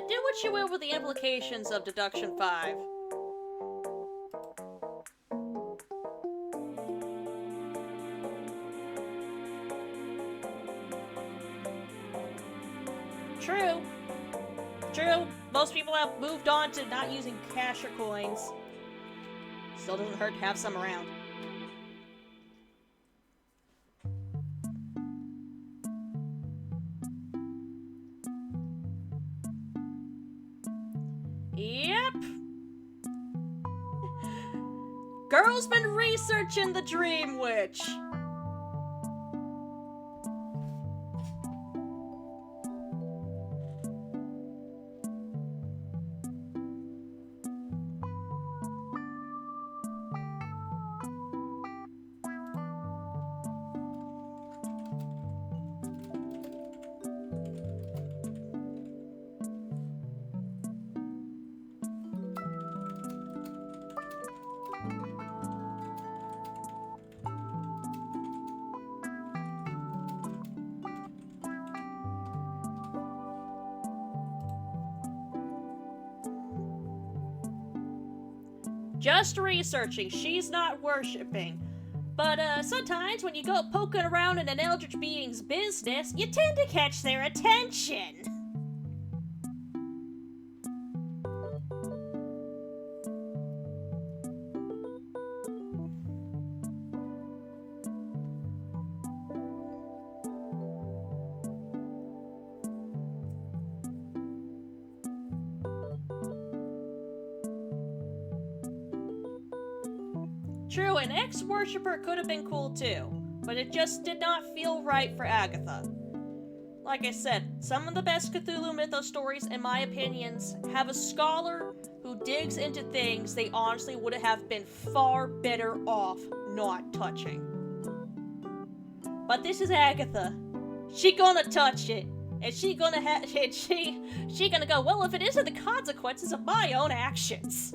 Do what you will with the implications of Deduction 5. True. True. Most people have moved on to not using cash or coins. Still doesn't hurt to have some around. Yep. Girl's been researching the Dream Witch. Just researching, she's not worshipping. But sometimes when you go poking around in an eldritch being's business, you tend to catch their attention. True, an ex-worshipper could have been cool too, but it just did not feel right for Agatha. Like I said, some of the best Cthulhu Mythos stories, in my opinions, have a scholar who digs into things they honestly would have been far better off not touching. But this is Agatha. She gonna touch it. And she gonna go, well, if it isn't the consequences of my own actions.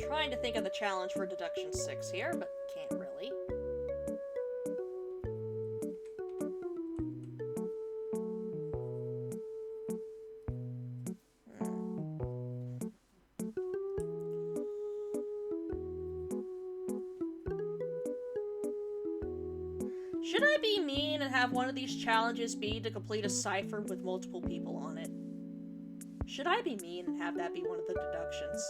Trying to think of the challenge for deduction 6 here, but can't really. Should I be mean and have one of these challenges be to complete a cipher with multiple people on it? Should I be mean and have that be one of the deductions?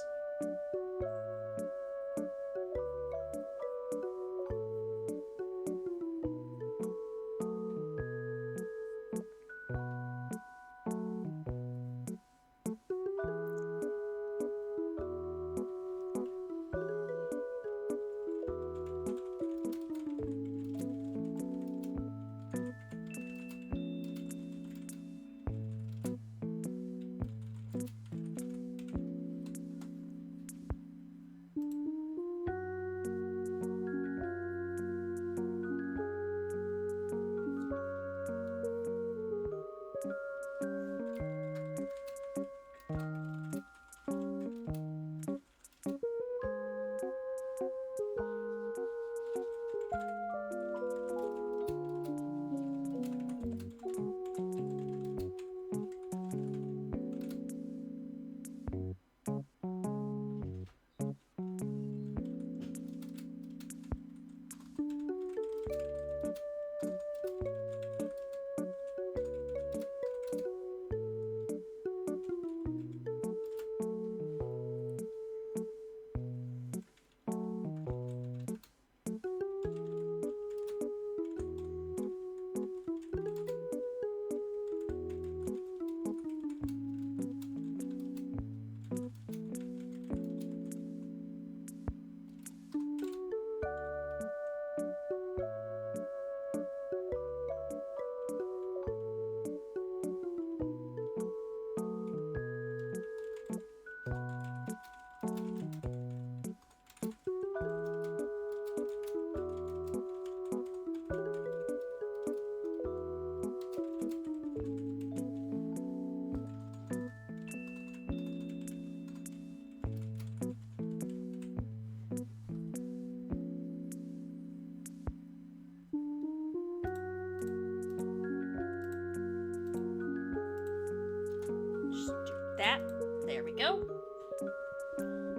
That. There we go.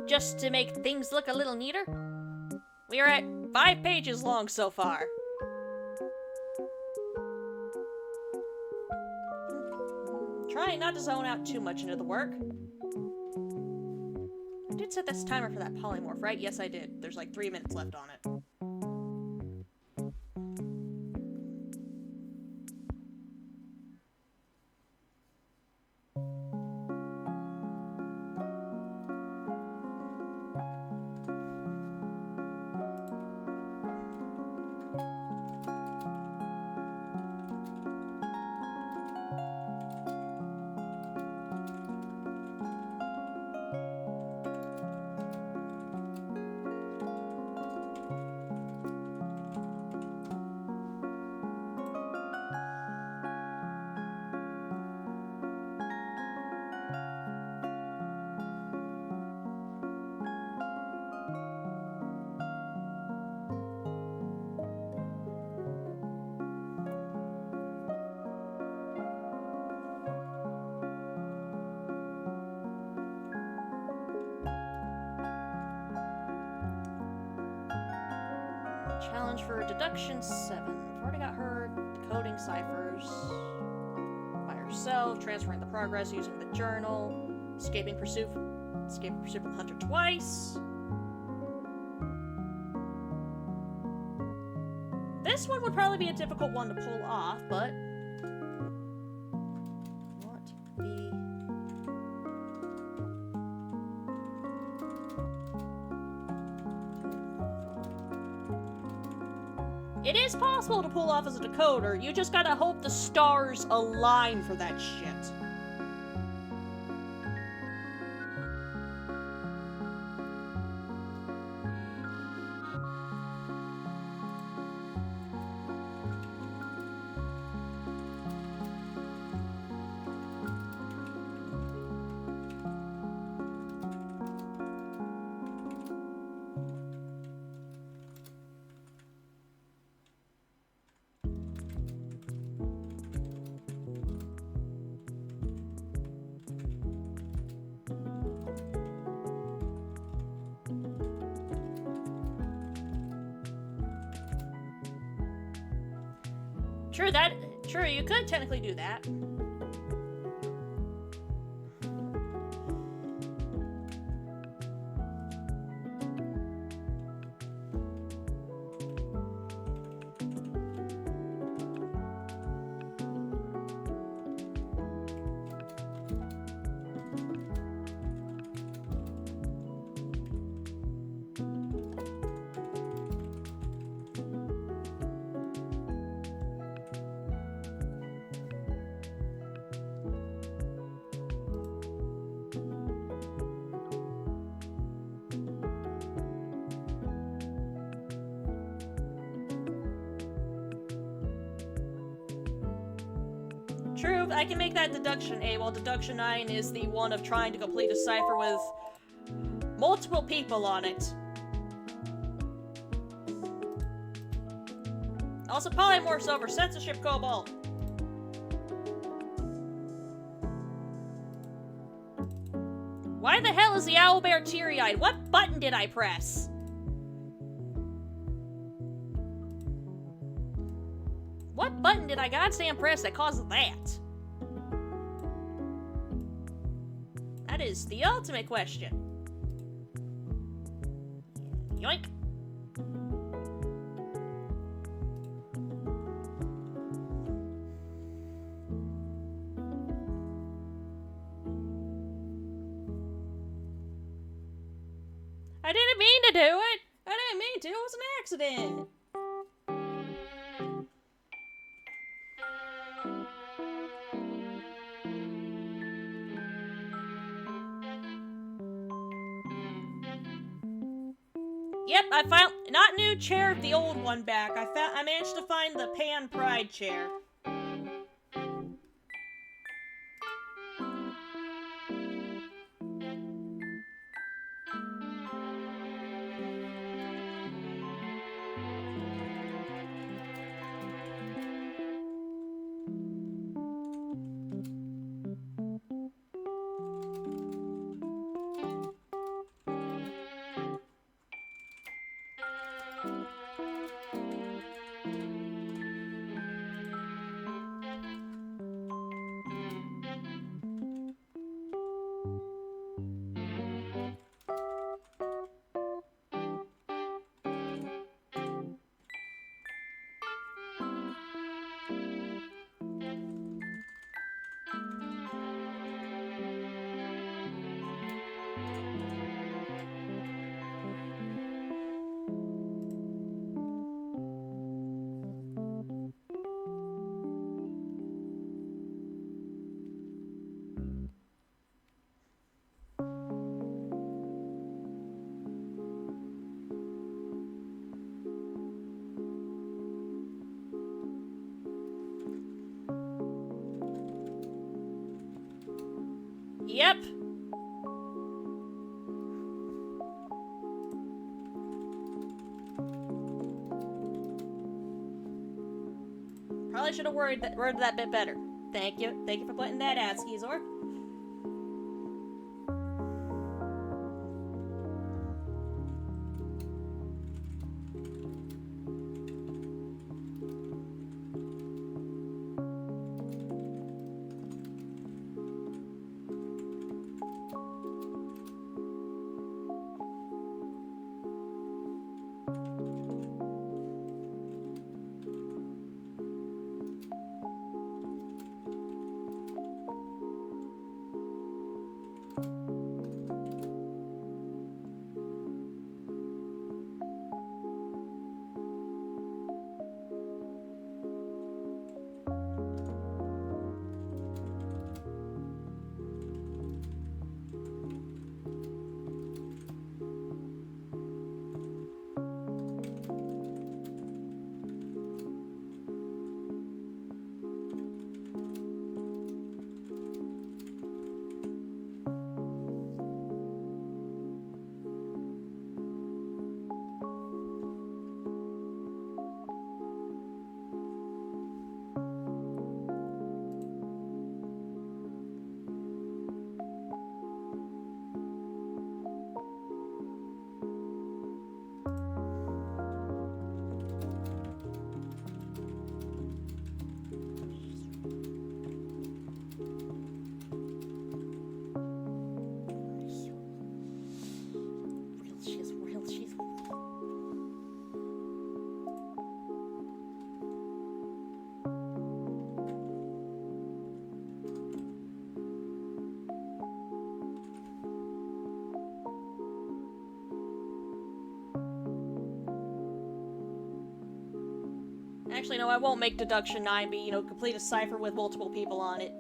Just to make things look a little neater. We are at 5 pages long so far. Trying not to zone out too much into the work. I did set this timer for that polymorph, right? Yes, I did. There's like 3 minutes left on it. Challenge for deduction 7. I've already got her decoding ciphers by herself, transferring the progress using the journal, escaping pursuit from the hunter twice. this one would probably be a difficult one to pull off, but... What the... It is possible to pull off as a decoder, you just gotta hope the stars align for that shit. True, you could technically do that. True, I can make that deduction A, while deduction 9 is the one of trying to complete a cipher with multiple people on it. Also, polymorphs over censorship cobalt. Why the hell is the owlbear teary-eyed? What button did I press? What button did I goddamn press that caused that? That is the ultimate question. Yoink. I didn't mean to do it! I didn't mean to, it was an accident! Yep, I found not new chair, the old one back. I managed to find the Pan Pride chair. Yep. Probably should have worded that bit better. Thank you. Thank you for pointing that out, Skizor. Actually, no, I won't make deduction 9 be, complete a cipher with multiple people on it.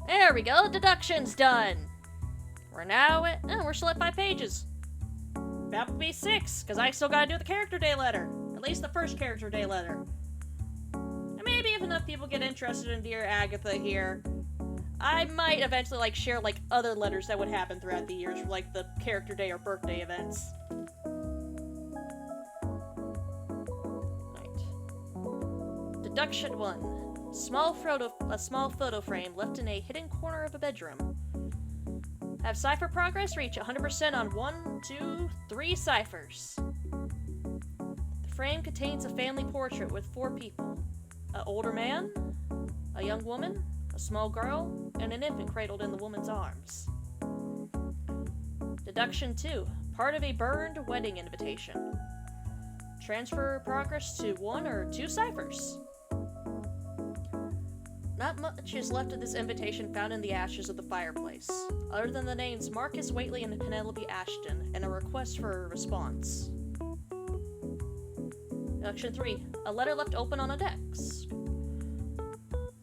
There we go, deduction's done. We're still at 5 pages. That would be 6, because I still gotta do the character day letter. At least the first character day letter. And maybe if enough people get interested in Dear Agatha here, I might eventually, share, other letters that would happen throughout the years for, the character day or birthday events. Right. Deduction 1. A small photo frame left in a hidden corner of a bedroom. Have cipher progress reach 100% on 1, 2, 3 ciphers. The frame contains a family portrait with 4 people. An older man, a young woman, a small girl, and an infant cradled in the woman's arms. Deduction 2. Part of a burned wedding invitation. Transfer progress to 1 or 2 ciphers. Not much is left of this invitation found in the ashes of the fireplace, other than the names Marcus Whately and Penelope Ashton, and a request for a response. Deduction 3. A letter left open on a desk.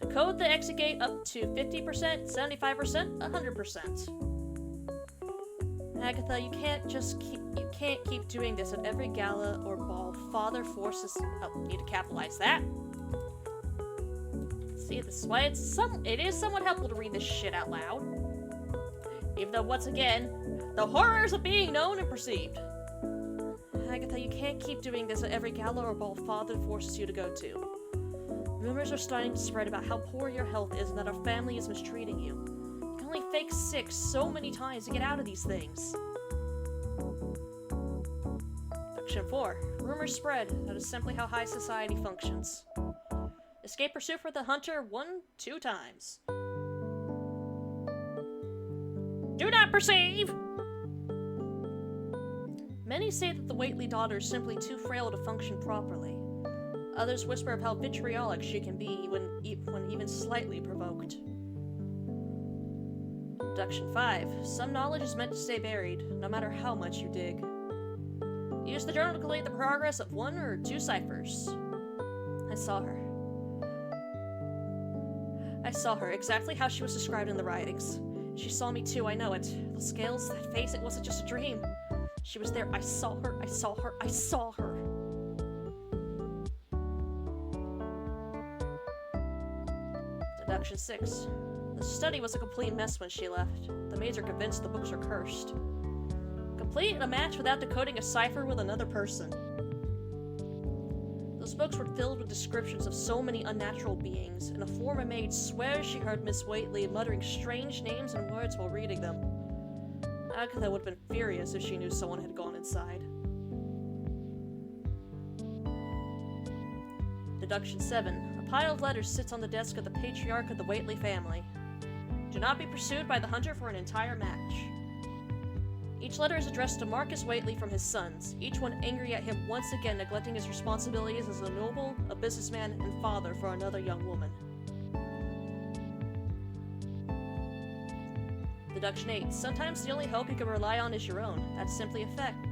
Decode the exit gate up to 50%, 75%, 100%. Agatha, you can't keep doing this at every gala or ball. Father forces... Oh, need to capitalize that. See, this is why it is somewhat helpful to read this shit out loud. Even though, once again, the horrors of being known and perceived. Agatha, you can't keep doing this at every gala or ball Father forces you to go to. Rumors are starting to spread about how poor your health is and that our family is mistreating you. You can only fake sick so many times to get out of these things. Section 4. Rumors spread. That is simply how high society functions. Escape pursuit for the hunter 1, 2 times. Do not perceive! Many say that the Whately daughter is simply too frail to function properly. Others whisper of how vitriolic she can be when even slightly provoked. Deduction 5. Some knowledge is meant to stay buried, no matter how much you dig. Use the journal to collate the progress of 1 or 2 ciphers. I saw her, exactly how she was described in the writings. She saw me too, I know it. The scales, that face, it wasn't just a dream. She was there, I saw her. Deduction 6. The study was a complete mess when she left. The maids are convinced the books are cursed. Complete a match without decoding a cipher with another person. Those books were filled with descriptions of so many unnatural beings, and a former maid swears she heard Miss Whately muttering strange names and words while reading them. Agatha would have been furious if she knew someone had gone inside. Deduction 7. A pile of letters sits on the desk of the patriarch of the Whately family. Do not be pursued by the hunter for an entire match. Each letter is addressed to Marcus Whately from his sons, each one angry at him once again neglecting his responsibilities as a noble, a businessman, and father for another young woman. Deduction 8. Sometimes the only hope you can rely on is your own. That's simply a fact.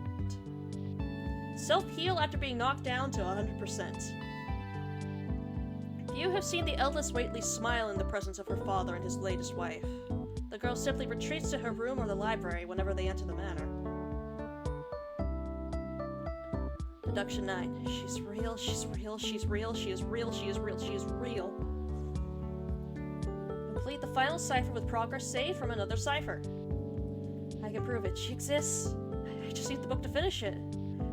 Self-heal after being knocked down to 100%. Few have seen the eldest Whately smile in the presence of her father and his latest wife. The girl simply retreats to her room or the library whenever they enter the manor. Deduction 9. She's real, she's real, she's real, she is real, she is real, she is real. Complete the final cipher with progress saved from another cipher. I can prove it. She exists. I just need the book to finish it.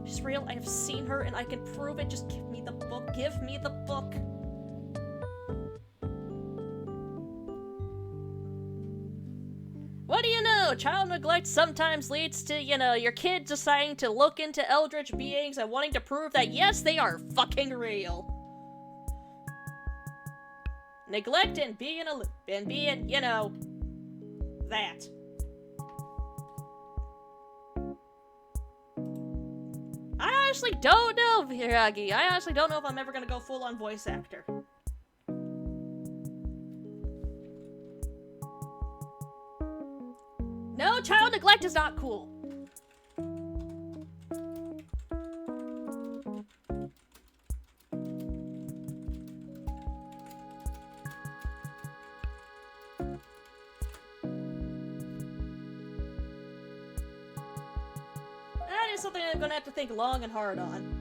She's real, I have seen her, and I can prove it. Just give me the book. Give me the book. What do you know? Child neglect sometimes leads to, your kid deciding to look into eldritch beings and wanting to prove that, yes, they are fucking real. Neglect and being, that. I honestly don't know, Viragi. I honestly don't know if I'm ever gonna go full-on voice actor. No, child neglect is not cool. That is something I'm gonna have to think long and hard on.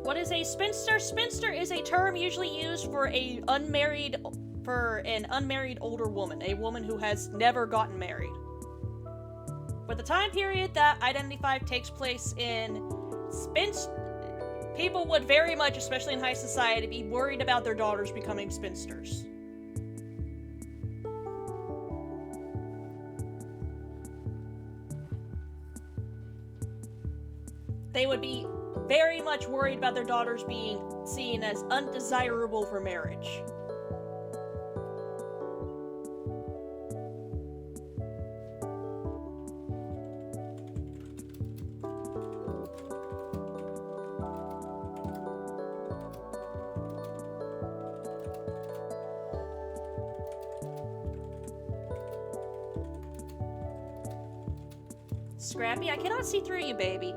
What is a spinster? Spinster is a term usually used for an unmarried older woman, a woman who has never gotten married. For the time period that Identity 5 takes place in, people would very much, especially in high society, be worried about their daughters becoming spinsters. They would be very much worried about their daughters being seen as undesirable for marriage. Scrappy, I cannot see through you, baby.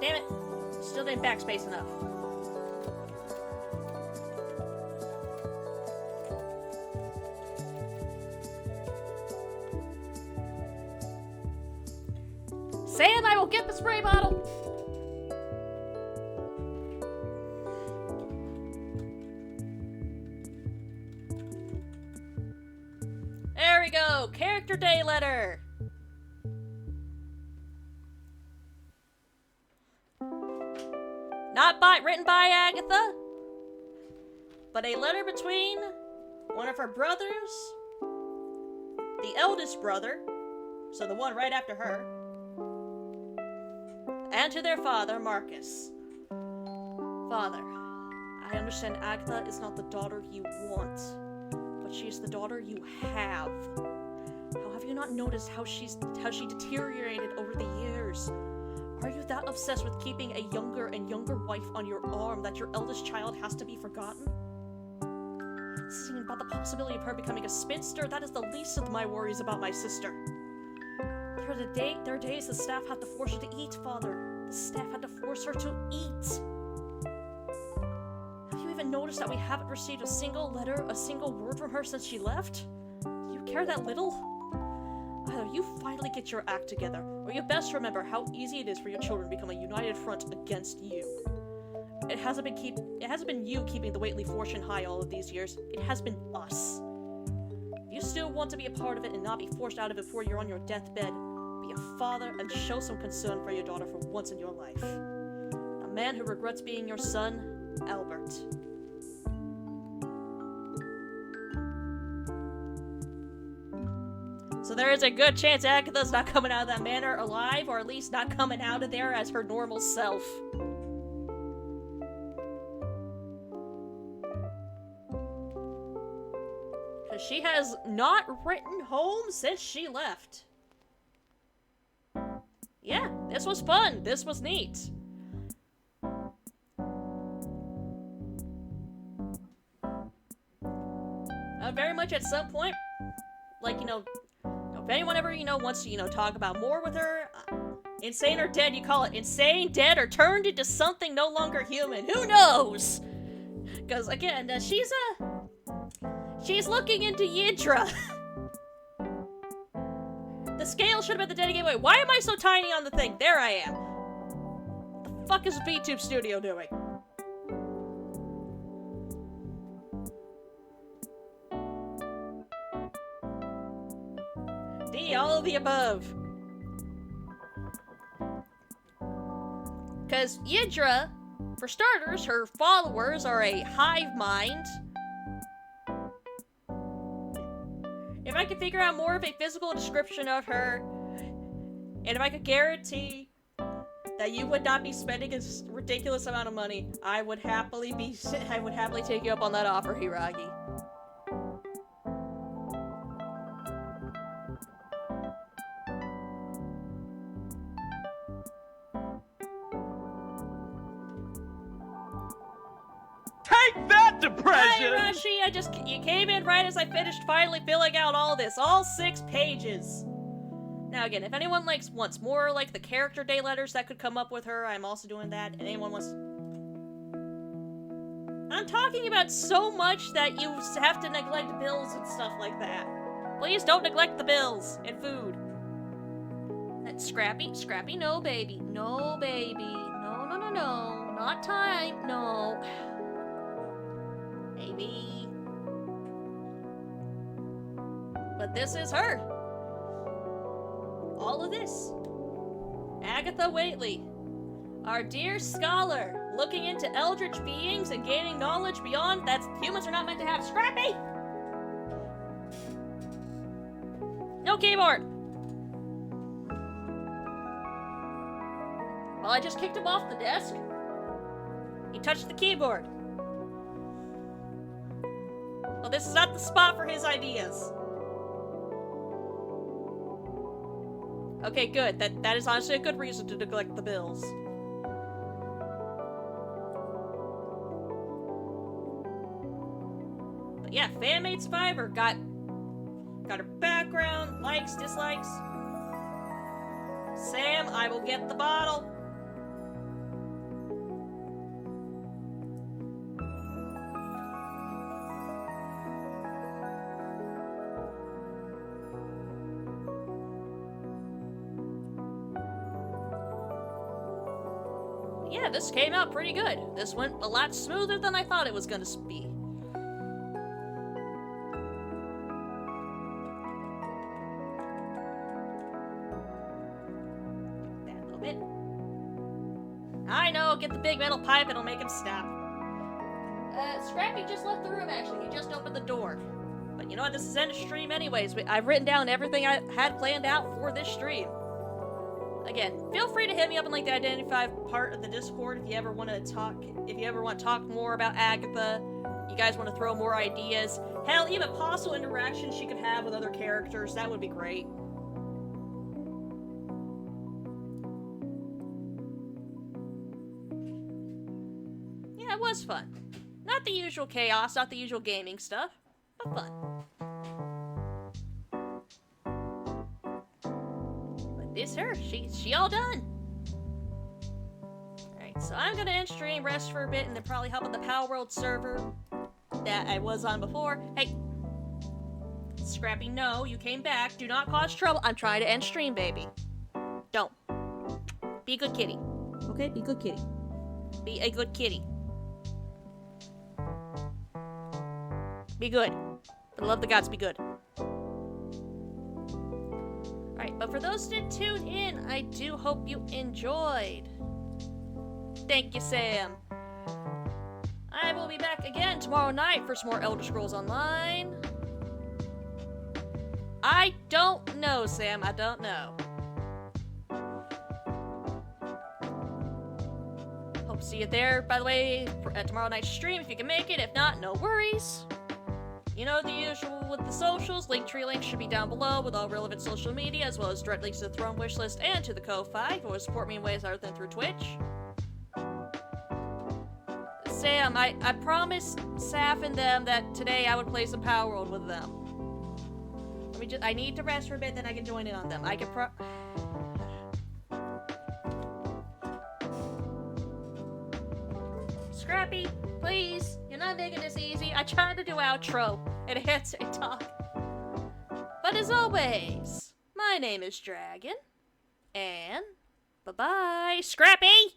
Damn it! Still didn't backspace enough. Sam, I will get the spray bottle! There we go! Character day letter! Not written by Agatha, but a letter between one of her brothers, the eldest brother, so the one right after her, and to their father, Marcus. Father, I understand Agatha is not the daughter you want, but she is the daughter you have. How have you not noticed how she deteriorated over the years? Are you that obsessed with keeping a younger and younger wife on your arm that your eldest child has to be forgotten? Thinking about the possibility of her becoming a spinster, that is the least of my worries about my sister. There are days the staff had to force her to eat, Father. The staff had to force her to eat. Have you even noticed that we haven't received a single letter, a single word from her since she left? Do you care that little? Either you finally get your act together, or you best remember how easy it is for your children to become a united front against you. It hasn't been you keeping the Whately fortune high all of these years. It has been us. If you still want to be a part of it and not be forced out of it before you're on your deathbed, be a father and show some concern for your daughter for once in your life. A man who regrets being your son, Albert. So there is a good chance Agatha's not coming out of that manor alive, or at least not coming out of there as her normal self. Because she has not written home since she left. Yeah, this was fun. This was neat. Very much at some point, like, if anyone ever, wants to, talk about more with her, insane or dead, you call it insane, dead, or turned into something no longer human. Who knows? Because, again, she's looking into Yidra. The scale should have been the dedicated way. Why am I so tiny on the thing? There I am. What the fuck is VTube Studio doing? D, all of the above. Because Yidra, for starters, her followers are a hive mind. If I could figure out more of a physical description of her, and if I could guarantee that you would not be spending a ridiculous amount of money, I would happily take you up on that offer, Hiragi. Take that, depression! Hi, Rashi, you came in right as I finished finally filling out all this, all 6 pages. Now again, if anyone wants more the character day letters that could come up with her, I'm also doing that, and anyone wants... I'm talking about so much that you have to neglect bills and stuff like that. Please don't neglect the bills and food. That's Scrappy, no baby, no baby, no, no. Not time. No. Maybe. But this is her. All of this. Agatha Whately, our dear scholar, looking into eldritch beings and gaining knowledge beyond that humans are not meant to have. Scrappy! No keyboard! Well, I just kicked him off the desk. He touched the keyboard. Well, this is not the spot for his ideas. Okay, good. That is honestly a good reason to neglect the bills. But yeah, Fanmade Survivor got her background, likes, dislikes. Sam, I will get the bottle. Yeah, this came out pretty good. This went a lot smoother than I thought it was gonna be. That little bit. I know, get the big metal pipe, it'll make him stop. Scrappy just left the room, actually. He just opened the door. But you know what, this is end of stream anyways. I've written down everything I had planned out for this stream. Again, feel free to hit me up in like the Identify part of the Discord if you ever want to talk. If you ever want to talk more about Agatha, you guys want to throw more ideas. Hell, even possible interactions she could have with other characters. That would be great. Yeah, it was fun. Not the usual chaos, not the usual gaming stuff, but fun. This her. She all done. Alright, so I'm gonna end stream, rest for a bit, and then probably hop on the Power World server that I was on before. Hey! Scrappy, no, you came back. Do not cause trouble. I'm trying to end stream, baby. Don't. Be a good kitty. Okay? Be a good kitty. Be a good kitty. Be good. For the love of the gods, be good. Alright, but for those who did tune in, I do hope you enjoyed. Thank you, Sam. I will be back again tomorrow night for some more Elder Scrolls Online. I don't know, Sam. I don't know. Hope to see you there, by the way, at tomorrow night's stream if you can make it. If not, no worries. You know the usual with the socials. Linktree links should be down below with all relevant social media, as well as direct links to the Throne wishlist and to the Ko-Fi if you want to support me in ways other than through Twitch. Sam, I promised Saf and them that today I would play some Power World with them. I need to rest for a bit, then I can join in on them. I can Scrappy, please. You're not making this easy. I tried to do outro and had to talk. But as always, my name is Dragon. And bye-bye. Scrappy!